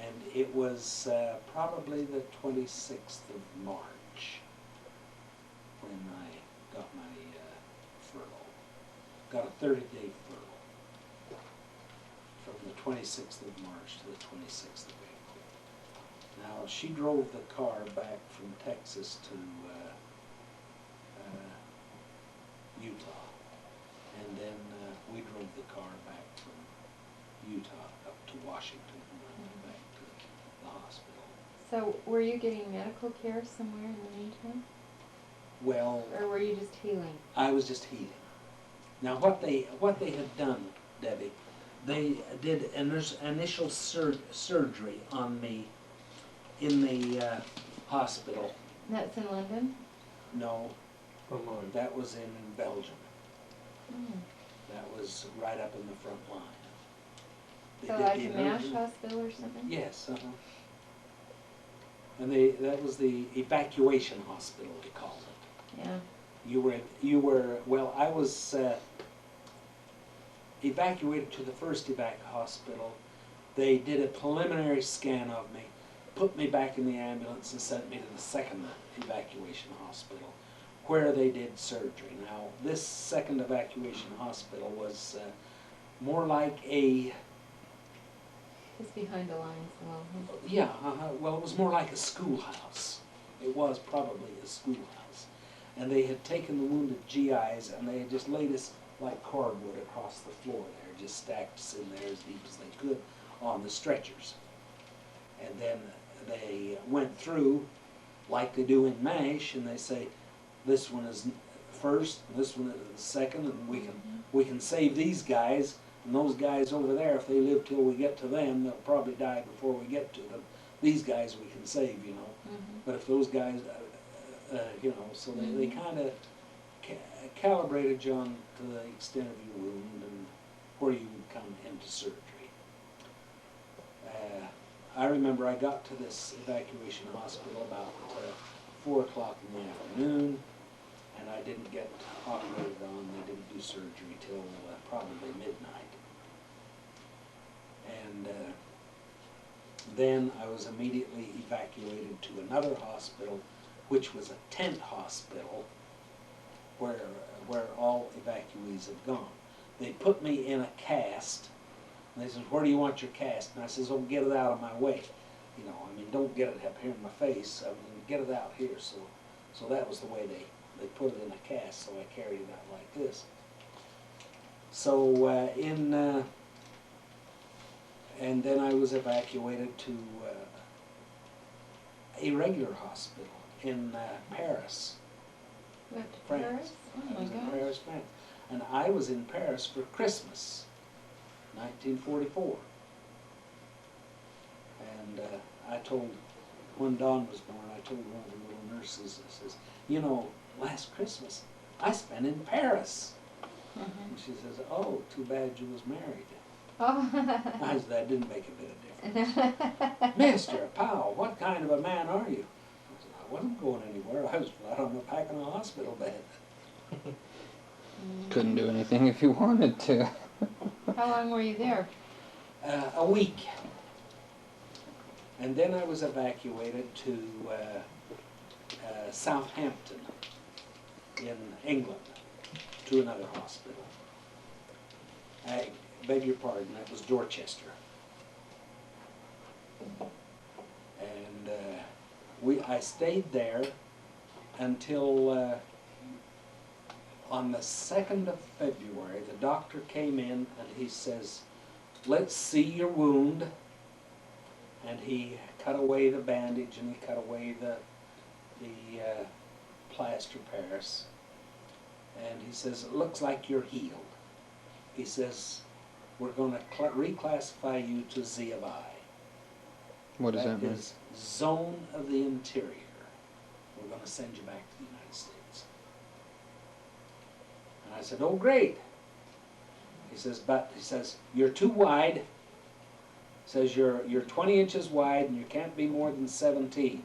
B: and it was probably the 26th of March when I got my furlough. Got a 30-day furlough from the 26th of March to the 26th of April. Now, she drove the car back from Texas to Utah, and then we drove the car back from Utah up to Washington and went back to the hospital.
A: So, were you getting medical care somewhere in the meantime?
B: Well,
A: Or were you just healing?
B: I was just healing. Now, what they had done, Debbie, they did initial surgery on me in the hospital.
A: That's in London?
B: No,
C: From mine.
B: that was in Belgium.
A: Mm.
B: That was right up in the front line. They
A: So
B: did
A: like
B: the
A: a MASH
B: emergen-
A: hospital or something?
B: Yes, And that was the evacuation hospital, they called it.
A: Yeah.
B: well, I was evacuated to the first evac hospital. They did a preliminary scan of me, put me back in the ambulance and sent me to the second evacuation hospital, where they did surgery. Now, this second evacuation hospital was more like a,
A: It's behind the lines, well.
B: yeah, well, it was more like a schoolhouse. It was probably a schoolhouse. And they had taken the wounded GIs and they had just laid us like cardwood across the floor there, just stacked us in there as deep as they could on the stretchers. And then they went through like they do in MASH, and they say, this one is first, and this one is second, and we can save these guys, and those guys over there, if they live till we get to them, they'll probably die before we get to them. These guys we can save, you know. But if those guys, you know, so they kind of calibrated you on to the extent of your wound and where you would come into surgery. I remember I got to this evacuation hospital about 4 o'clock in the afternoon, and I didn't get operated on. They didn't do surgery till probably midnight. And then I was immediately evacuated to another hospital, which was a tent hospital where all evacuees have gone. They put me in a cast, and they said, where do you want your cast? And I says, oh, get it out of my way. You know, I mean, don't get it up here in my face. I mean, get it out here. So that was the way they put it in a cast, so I carried it out like this. So and then I was evacuated to a regular hospital in Paris,
A: Went to
B: France.
A: Paris? Oh
B: I
A: my
B: was in
A: gosh.
B: Paris, France. And I was in Paris for Christmas, 1944. And I told, when Dawn was born, I told one of the little nurses, I says, you know, last Christmas I spent in Paris. And she says, oh, too bad you was married.
A: Oh.
B: I said, that didn't make a bit of difference. Mr. Powell, what kind of a man are you? I said, I wasn't going anywhere. I was flat on the back of a hospital bed.
D: Couldn't do anything if you wanted to.
A: How long were you there?
B: A week. And then I was evacuated to Southampton in England, to another hospital. I beg your pardon, that was Dorchester. And I stayed there until on the 2nd of February, the doctor came in and he says, let's see your wound. And he cut away the bandage and he cut away the plaster Paris. And he says, it looks like you're healed. He says, we're going to reclassify you to Z of I.
D: What does that mean?
B: That is Zone of the Interior. We're going to send you back to the United States. And I said, oh, great. He says, but, he says, you're too wide. He says, you're 20 inches wide and you can't be more than 17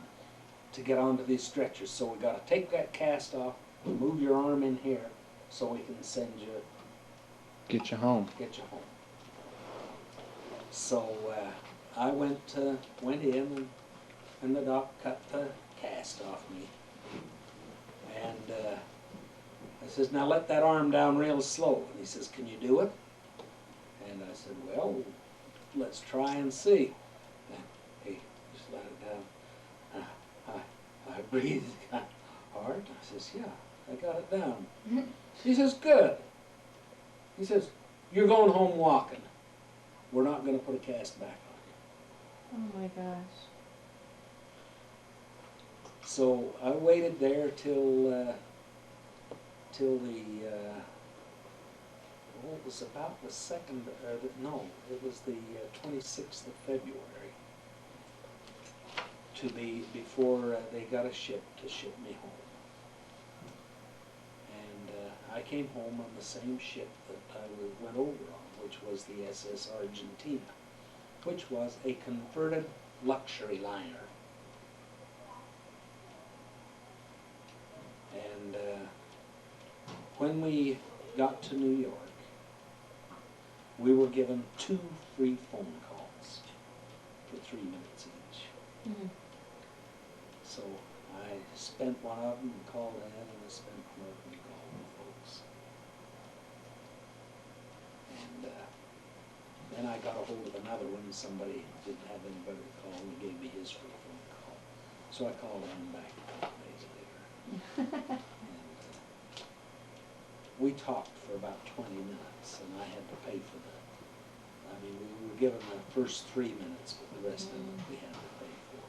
B: to get onto these stretchers. So we got to take that cast off, move your arm in here so we can send you,
D: Get you home.
B: get you home. So I went in and the doc cut the cast off me. And I says, now let that arm down real slow. And he says, can you do it? And I said, well, let's try and see. And he just let it down. I breathed kind of hard. I says, yeah, I got it down. He says, good. He says, you're going home walking. We're not going to put a cast back on you.
A: Oh my gosh.
B: So I waited there till it was about the 2nd, no, it was the 26th of February before they got a ship to ship me home. And I came home on the same ship that I went over on, which was the SS Argentina, which was a converted luxury liner. And when we got to New York, we were given 2 free phone calls for 3 minutes each.
A: Mm.
B: So I spent one of them and called in, and I spent one of them and called the folks. And then I got a hold of another one, somebody didn't have anybody to call, and he gave me his free phone call. So I called him back a couple days later. And we talked for about 20 minutes, and I had to pay for the, I mean, we were given the first 3 minutes, but the rest of it we had to pay for.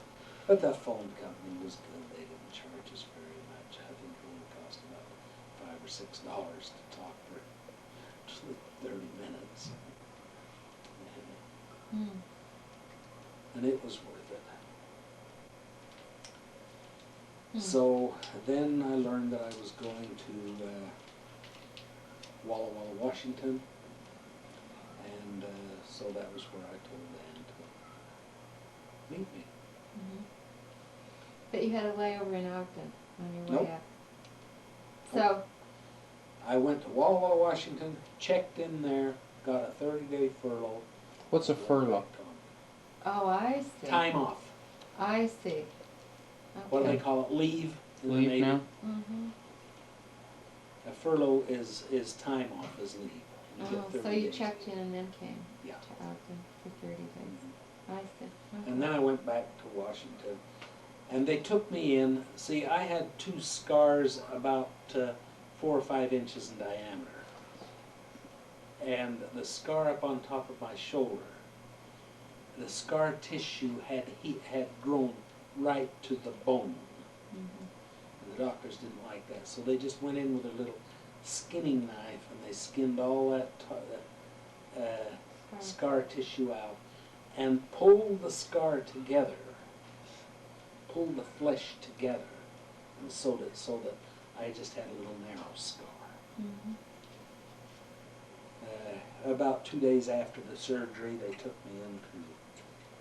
B: But that phone company was good. They didn't charge us very much. I think it only cost about $5 or $6 to talk for 30 minutes.
A: Mm.
B: And it was worth it.
A: Mm.
B: So then I learned that I was going to Walla Walla, Washington, and so that was where I told Ann to meet me.
A: Mhm. But you had a layover in Ogden on your way
B: Nope.
A: up. So,
B: I went to Walla Walla, Washington, checked in there, got a 30-day furlough.
D: What's a furlough?
A: oh, I see.
B: Time off.
A: I see.
B: What do they
A: Okay.
B: call it? Leave in the
D: Leave
B: Navy.
D: now?
A: Mm-hmm.
B: A furlough is time off, is leave. You get
A: Oh,
B: 30
A: so you
B: days.
A: checked in and then came
B: Yeah.
A: to Ogden for 30 days.
B: Mhm.
A: I see. Okay.
B: And then I went back to Washington, and they took me in. See, I had 2 scars about 4 or 5 inches in diameter. And the scar up on top of my shoulder, the scar tissue had grown right to the bone.
A: Mhm.
B: And the doctors didn't like that, so they just went in with a little skinning knife and they skinned all that scar tissue out and pulled the scar together, pulled the flesh together, and sewed it so that I just had a little narrow scar.
A: Mhm.
B: About 2 days after the surgery, they took me in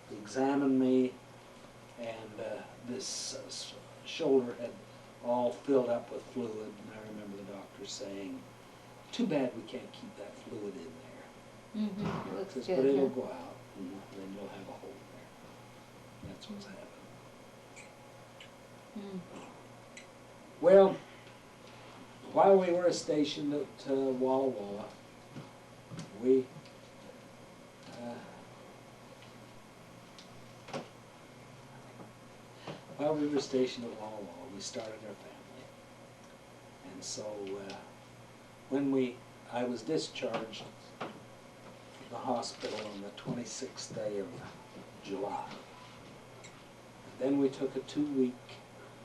B: to examine me, and this shoulder had all filled up with fluid, and I remember the doctor saying, "Too bad we can't keep that fluid in there."
A: Mhm. It looks
B: Says,
A: good.
B: "But it'll
A: Huh?
B: go out, and then you'll have a hole there." That's what's happened.
A: Mm.
B: Well, while we were stationed at Walla Walla, we while we were stationed at Walla Walla, we started our family. And so when I was discharged from the hospital on the 26th day of July. Then we took a 2-week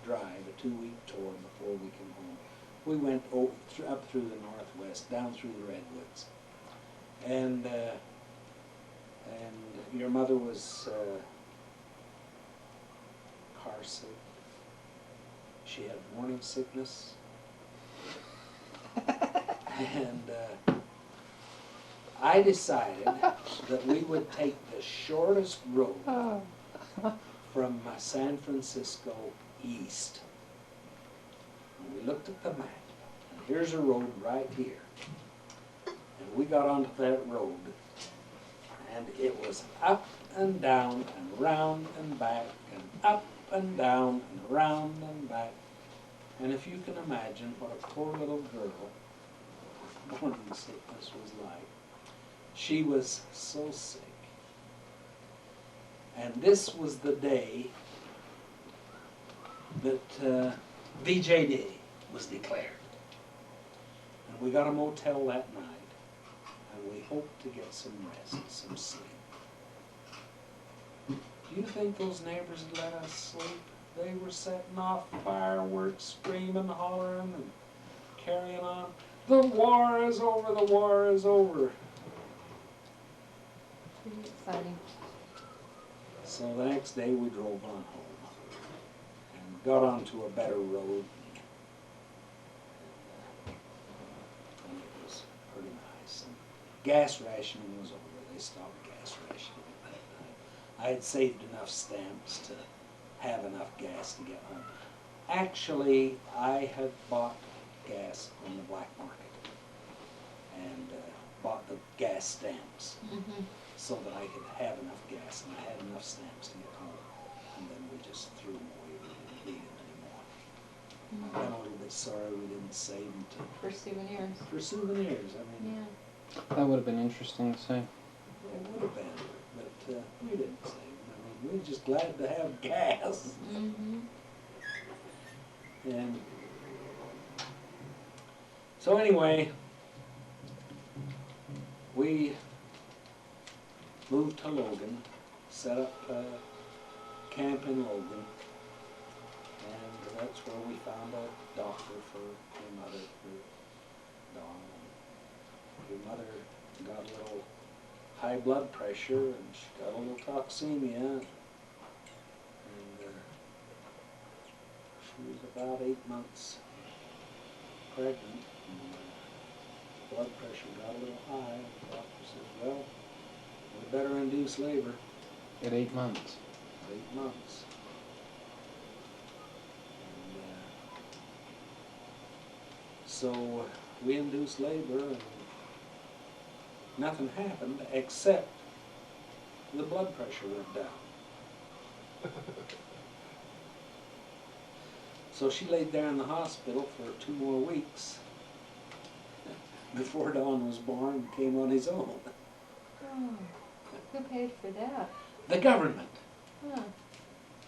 B: drive, a 2-week tour before we came home. We went up through the Northwest, down through the Redwoods. And your mother was car sick. She had morning sickness. And I decided that we would take the shortest road from San Francisco east. And we looked at the map, and here's a road right here. And we got onto that road, and it was up and down and round and back and up and down and round and back. And if you can imagine what a poor little girl with morning sickness was like, she was so sick. And this was the day that VJ Day was declared. And we got a motel that night, and we hoped to get some rest, some sleep. Do you think those neighbors would let us sleep? They were setting off fireworks, screaming, hollering, and carrying on. The war is over, the war is over.
A: Pretty exciting. So
B: So the next day we drove on home and got onto a better road. And it was pretty nice. And gas rationing was over. They stopped gas rationing at that time. I had saved enough stamps to have enough gas to get home. Actually, I had bought gas on the black market and bought the gas stamps
A: Mm-hmm.
B: so that I could have enough gas, and I had enough stamps to get home. And then we just threw them away. We didn't need them anymore. I'm a little bit sorry we didn't save them
A: For souvenirs.
B: for souvenirs. I mean,
A: Yeah.
D: That would have been interesting to see.
B: it would have been, but we didn't save them. I mean, we were just glad to have gas.
A: Mm-hmm.
B: And so anyway, we moved to Logan, set up camp in Logan, and that's where we found a doctor for your mother, for Dawn. Your mother got a little high blood pressure, and she got a little toxemia, and she was about 8 months pregnant, and blood pressure got a little high, and the doctor said, well, we better induce labor.
D: At 8 months.
B: 8 months. And, so we induced labor, and nothing happened except the blood pressure went down. So she laid there in the hospital for 2 more weeks before Don was born and came on his own.
A: Oh, who paid for that?
B: The government.
A: Huh.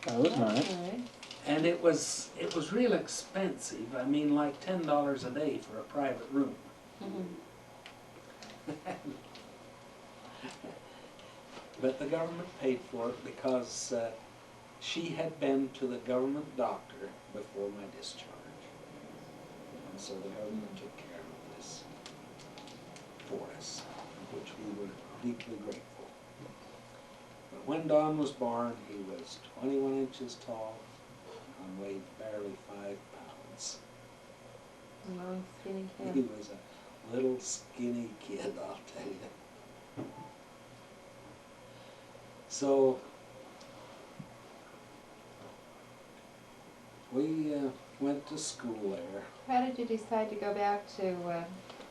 D: That was
A: That's
D: nice.
B: And it was real expensive. I mean, like $10 a day for a private room.
A: Mm-hmm.
B: But the government paid for it because she had been to the government doctor before my discharge. And so the government took care of this for us, which we were deeply grateful. But when Don was born, he was 21 inches tall and weighed barely 5 pounds.
A: A long, skinny
B: He
A: kid.
B: was a little skinny kid, I'll tell you. So we went to school there.
A: How did you decide to go back to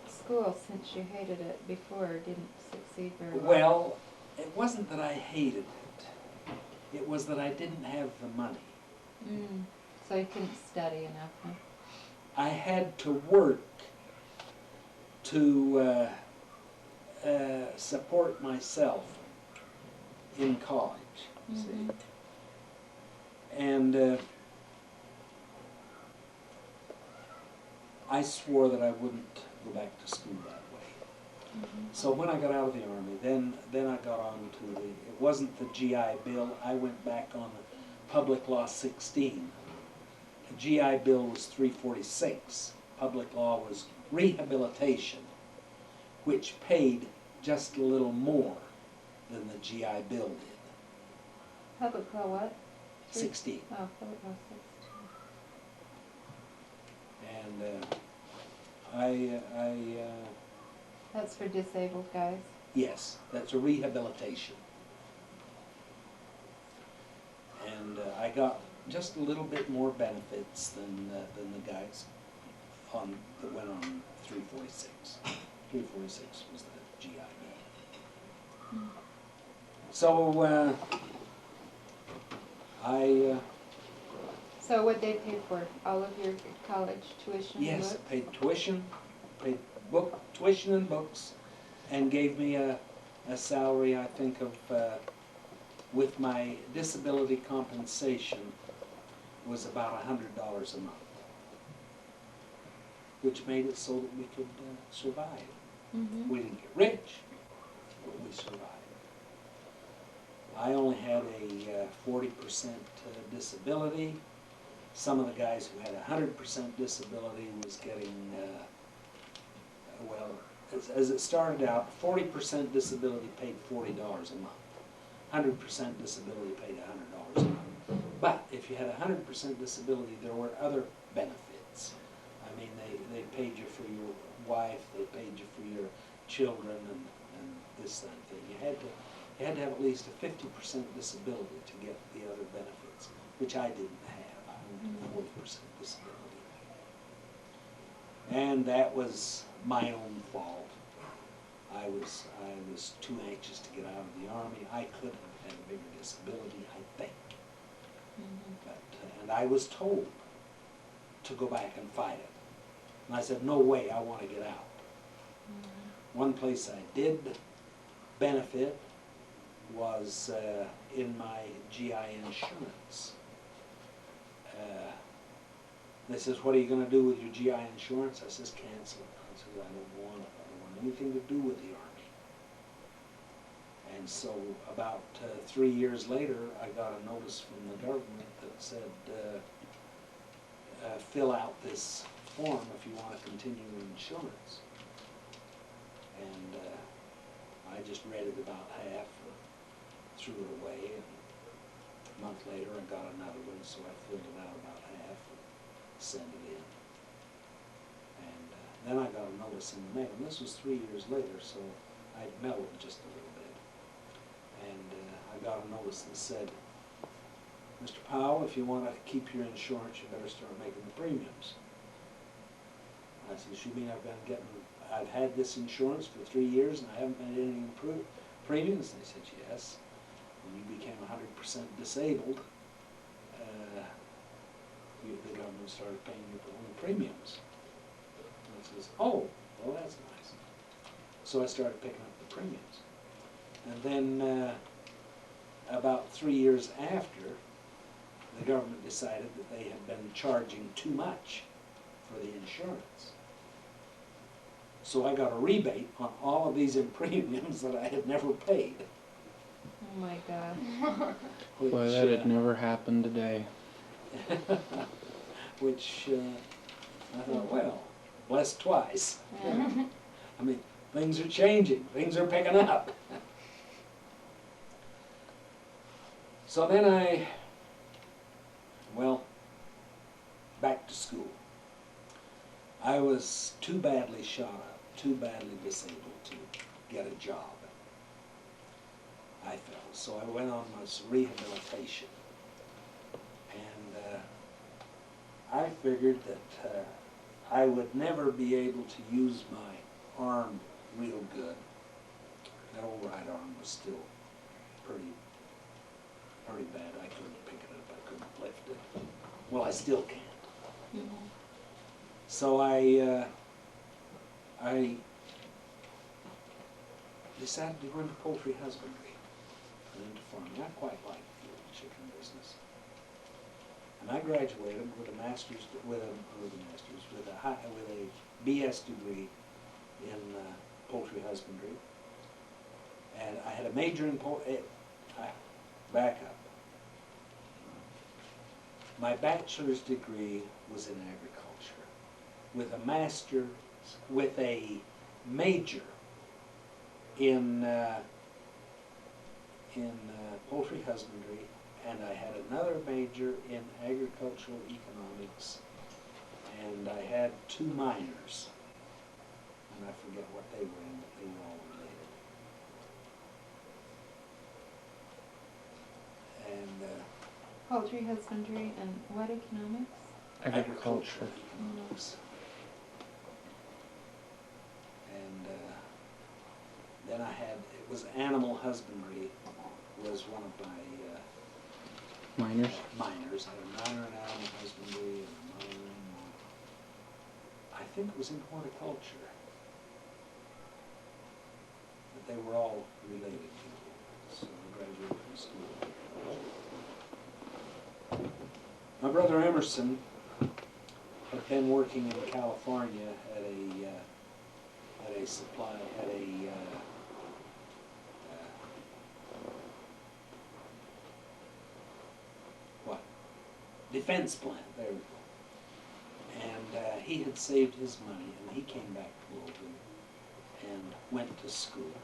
A: school since you hated it before or didn't succeed very well?
B: Well, it wasn't that I hated it. It was that I didn't have the money.
A: Mm. So you couldn't study enough, huh?
B: I had to work to support myself in college,
A: Mhm.
B: see. And I swore that I wouldn't go back to school that way.
A: Mhm.
B: So when I got out of the Army, then I got on to it wasn't the GI Bill, I went back on the Public Law 16. The GI Bill was 346. Public Law was rehabilitation, which paid just a little more than the GI Bill did.
A: Public law what?
B: 16.
A: Oh, public law 16.
B: And
A: That's for disabled guys.
B: yes, that's a rehabilitation. And I got just a little bit more benefits than the guys that went on 346. 346 was the GI Bill.
A: Mm.
B: So
A: So what they pay for? All of your college tuition? and
B: yes,
A: books?
B: paid tuition, paid tuition and books, and gave me a salary, I think, of with my disability compensation was about $100 a month, which made it so that we could survive.
A: Mhm.
B: We didn't get rich, but we survived. I only had a 40% disability. Some of the guys who had 100% disability was getting, well, as it started out, 40% disability paid $40 a month. 100% disability paid $100 a month. But if you had 100% disability, there were other benefits. I mean, they paid you for your wife, they paid you for your children, and this kind of thing. You had to have at least a 50% disability to get the other benefits, which I didn't have. I had 40% disability. And that was my own fault. I was too anxious to get out of the Army. I could have had a bigger disability, I think. But, and I was told to go back and fight it. And I said, no way, I want to get out. One place I did benefit was in my GI insurance. They says, what are you going to do with your GI insurance? I says, cancel it. I says, I don't want it. I don't want anything to do with the Army. And so about 3 years later, I got a notice from the government that said, fill out this form if you want to continue insurance. And I just read it about half, threw it away, and a month later I got another one, so I filled it out about half and sent it in. And then I got a notice in the mail, and this was 3 years later, so I'd mellowed just a little bit. And I got a notice that said, Mr. Powell, if you want to keep your insurance, you better start making the premiums. I said, you mean I've had this insurance for 3 years and I haven't made any premiums? And they said, yes. When you became 100% disabled, the government started paying your own premiums. And I says, oh, well that's nice. So I started picking up the premiums. And then about 3 years after, the government decided that they had been charging too much for the insurance. So I got a rebate on all of these premiums that I had never paid.
F: Oh my God.
B: Which,
D: Boy, that'd never happen today.
B: which I thought, well, blessed twice.
A: Yeah.
B: I mean, things are changing, things are picking up. So then well, back to school. I was too badly shot up, too badly disabled to get a job, I felt. So I went on this rehabilitation. And I figured that I would never be able to use my arm real good. That old right arm was still pretty bad. I couldn't pick it up, I couldn't lift it. Well, I still can't. So I decided to go into poultry husbandry and into farming. I quite like the chicken business. And I graduated with a master's, with a BS degree in poultry husbandry. And I had a major in back up. My bachelor's degree was in agriculture, with a major in poultry husbandry, and I had another major in agricultural economics, and I had 2 minors, and I forget what they were in, but they were all related. And
A: Poultry husbandry and what economics?
B: agricultural economics. And then I had, it was animal husbandry, was one of my
D: Minors?
B: minors. I had a minor in animal husbandry and a minor in, I think it was in horticulture. But they were all related, so I graduated from school. My brother Emerson had been working in California at a defense plant, there we go. And he had saved his money, and he came back to Logan and went to school.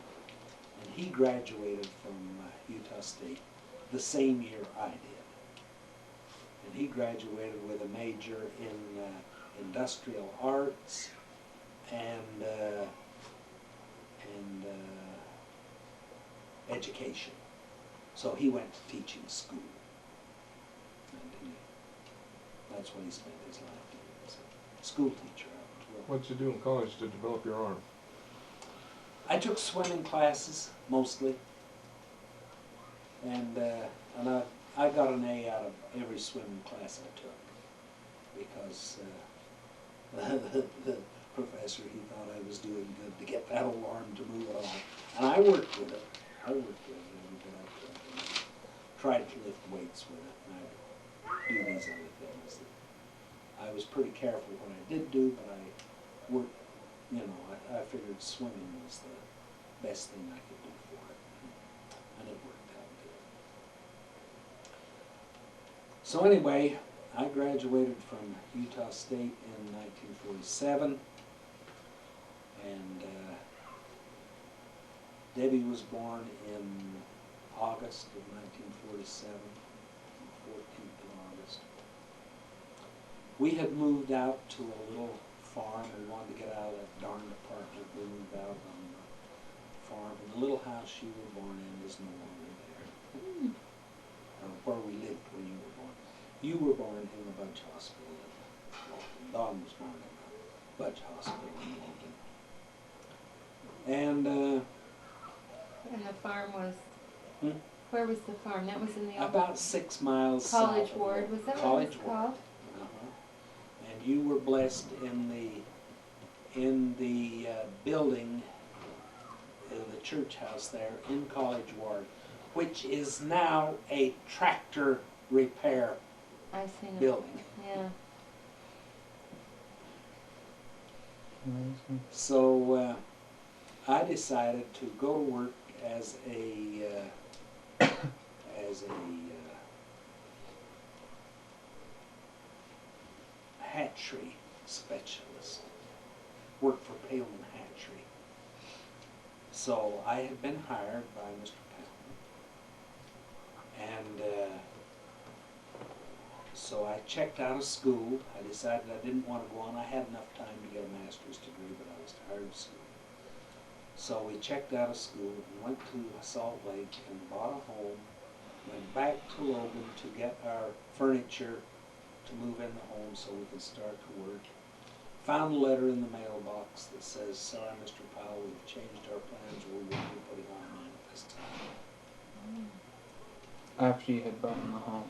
B: And he graduated from Utah State the same year I did. And he graduated with a major in industrial arts and education. So he went to teaching school. And that's what he spent his life doing, as a school teacher out in
C: What'd you do in college to develop your arm?
B: I took swimming classes mostly, and I got an A out of every swimming class I took because the professor, he thought I was doing good to get that old arm to move at all, and I worked with it. I worked with it every bit I could. And I tried to lift weights with it, and I'd do these other things. I was pretty careful when I did do, but I worked. You know, I figured swimming was the best thing I could do for it, and it worked out good. So anyway, I graduated from Utah State in 1947, and Debbie was born in August of 1947, 14th of August. We had moved out to a little farm. We wanted to get out of that darn apartment. We moved out on the farm, and the little house you were born in is no longer there. Where we lived when you were born. You were born in the Budge Hospital in Walton. Don was born in the Budge Hospital in Walton.
F: And the farm was,
B: Hmm?
F: where was the farm? That was in the old
B: About 6 miles
F: College
B: south of
F: Ward. Was that what it
B: College
F: was
B: Ward.
F: called?
B: And you were blessed in the building, the church house there in College Ward, which is now a tractor repair
F: I seen it.
B: building.
F: Yeah.
B: So I decided to go to work as a hatchery specialist. Work for Powell Hatchery. So I had been hired by Mr. Powell, and so I checked out of school. I decided I didn't want to go on. I had enough time to get a master's degree, but I was tired of school. So we checked out of school and went to Salt Lake and bought a home, went back to Logan to get our furniture to move in the home so we could start to work. Found a letter in the mailbox that says, "Sorry, Mr. Powell, we've changed our plans. We won't be putting on at this time."
D: After you had bought the home.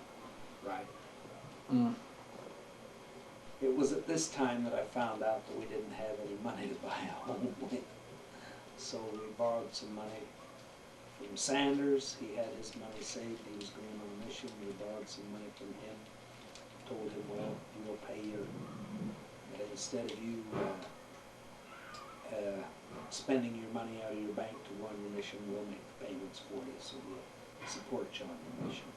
B: Right.
D: Mm.
B: It was at this time that I found out that we didn't have any money to buy a home with. So we borrowed some money from Sanders. He had his money saved. He was going on a mission. We borrowed some money from him. Told him, well, we'll pay you. But instead of you spending your money out of your bank to go on your mission, we'll make the payments for you, so we'll support you on your mission.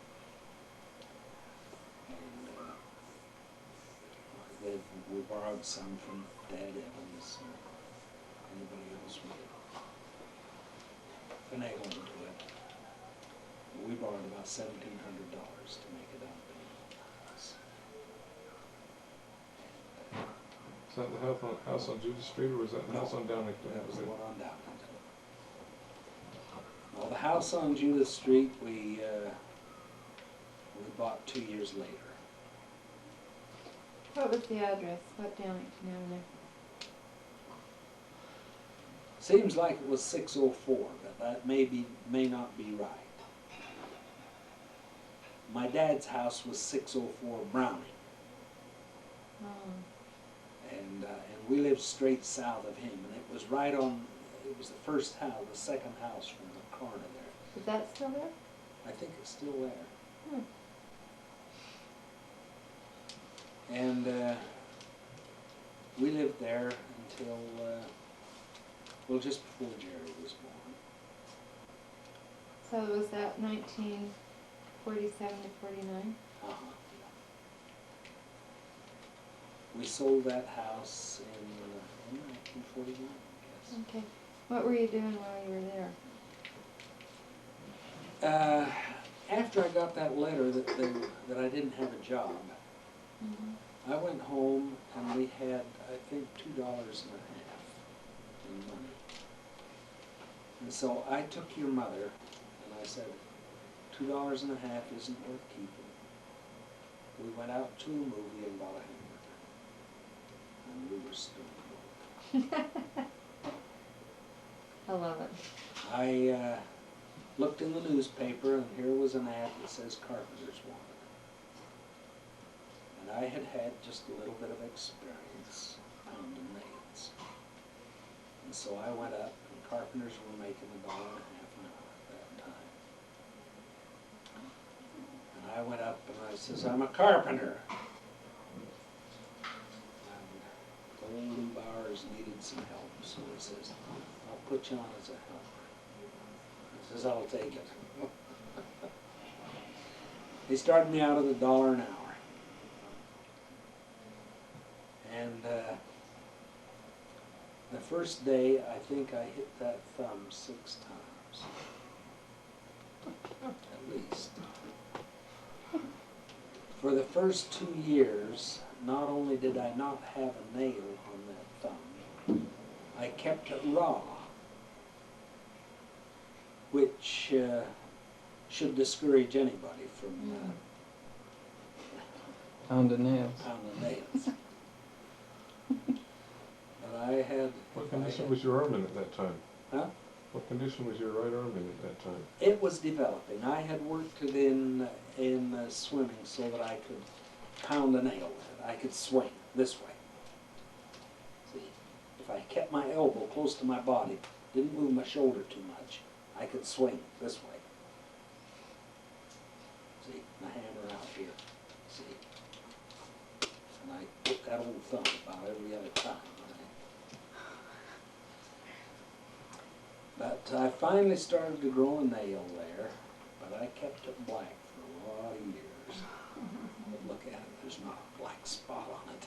B: And then we borrowed some from Dad Evans and anybody else we could finagle into it. We borrowed about $1,700 to make a down payment on the house.
C: Is that the house on Judith Street, or was that the house on Downington?
B: That was the one on Downington. Well, the house on Judith Street, we bought 2 years later.
F: What was the address? What Downington Avenue?
B: Seems like it was 604, but that may not be right. My dad's house was 604 Browning,
F: Oh.
B: and we lived straight south of him, and it was right on. It was the first house, the second house from the corner there.
F: Is that still there?
B: I think it's still there.
F: Hmm.
B: And we lived there until, well, just before Jerry was born.
F: So was that 1947 to 49?
B: Uh-huh. We sold that house in 1949, I guess.
F: Okay. What were you doing while you were there?
B: After I got that letter that I didn't have a job, I went home and we had, I think, $2.50 in money. And so I took your mother and I said, $2.50 isn't worth keeping. We went out to a movie and bought a hamburger. And we were stoned.
A: I love it.
B: I looked in the newspaper, and here was an ad that says carpenters wanted. And I had had just a little bit of experience pounding nails. And so I went up, and carpenters were making $1.50 an hour at that time. And I went up and I says, "I'm a carpenter." And old Lou Bowers needed some help, so he says, "I'll put you on as a helper." He says, "I'll take it." He started me out at $1 an hour. And the first day, I think I hit that thumb 6 times, at least. For the first 2 years, not only did I not have a nail on that thumb, I kept it raw, which should discourage anybody from
D: Pounding nails.
B: pounding nails. But I had...
C: What condition was your arm in at that time?
B: Huh?
C: What condition was your right arm in at that time?
B: It was developing. I had worked it in swimming so that I could pound a nail with it. I could swing this way. See, if I kept my elbow close to my body, didn't move my shoulder too much, I could swing this way. See, my hammer out here. See, and I put that old thumb about every other time. But I finally started to grow a nail there, but I kept it black for a lot of years. But look at it, there's not a black spot on it.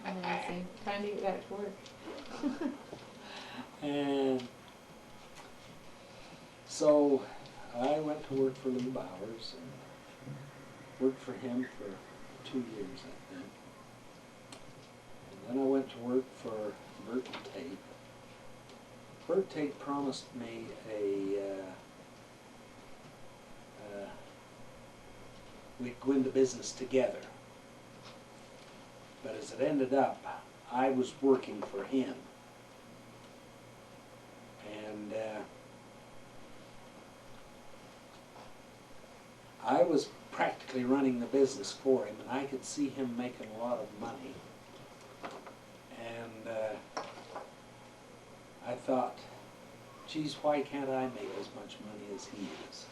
F: Amazing. Time to get back to work.
B: And so I went to work for Lou Bowers and worked for him for 2 years, I think. And then I went to work for Bert and Tate. Bert Tate promised me we'd go into business together. But as it ended up, I was working for him. And I was practically running the business for him, and I could see him making a lot of money. And I thought, geez, why can't I make as much money as he is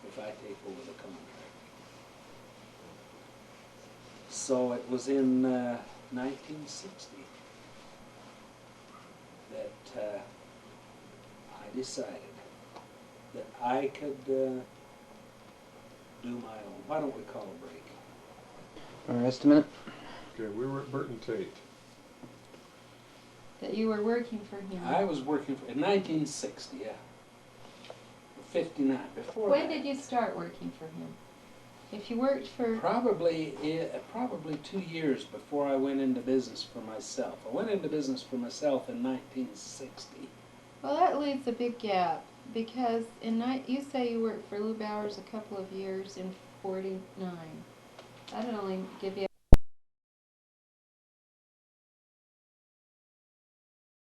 B: if I take over the contract? So it was in 1960 that I decided that I could do my own. Why don't we call a break?
D: All right, just a minute.
C: Okay, we were at Bert and Tate.
A: That you were working for him.
B: I was working for, in 1960, yeah. 59, before
A: When
B: that.
A: did you start working for him? If you worked for...
B: Probably 2 years before I went into business for myself. I went into business for myself in 1960.
A: Well, that leaves a big gap, because you say you worked for Lou Bowers a couple of years in 49. That'd only give you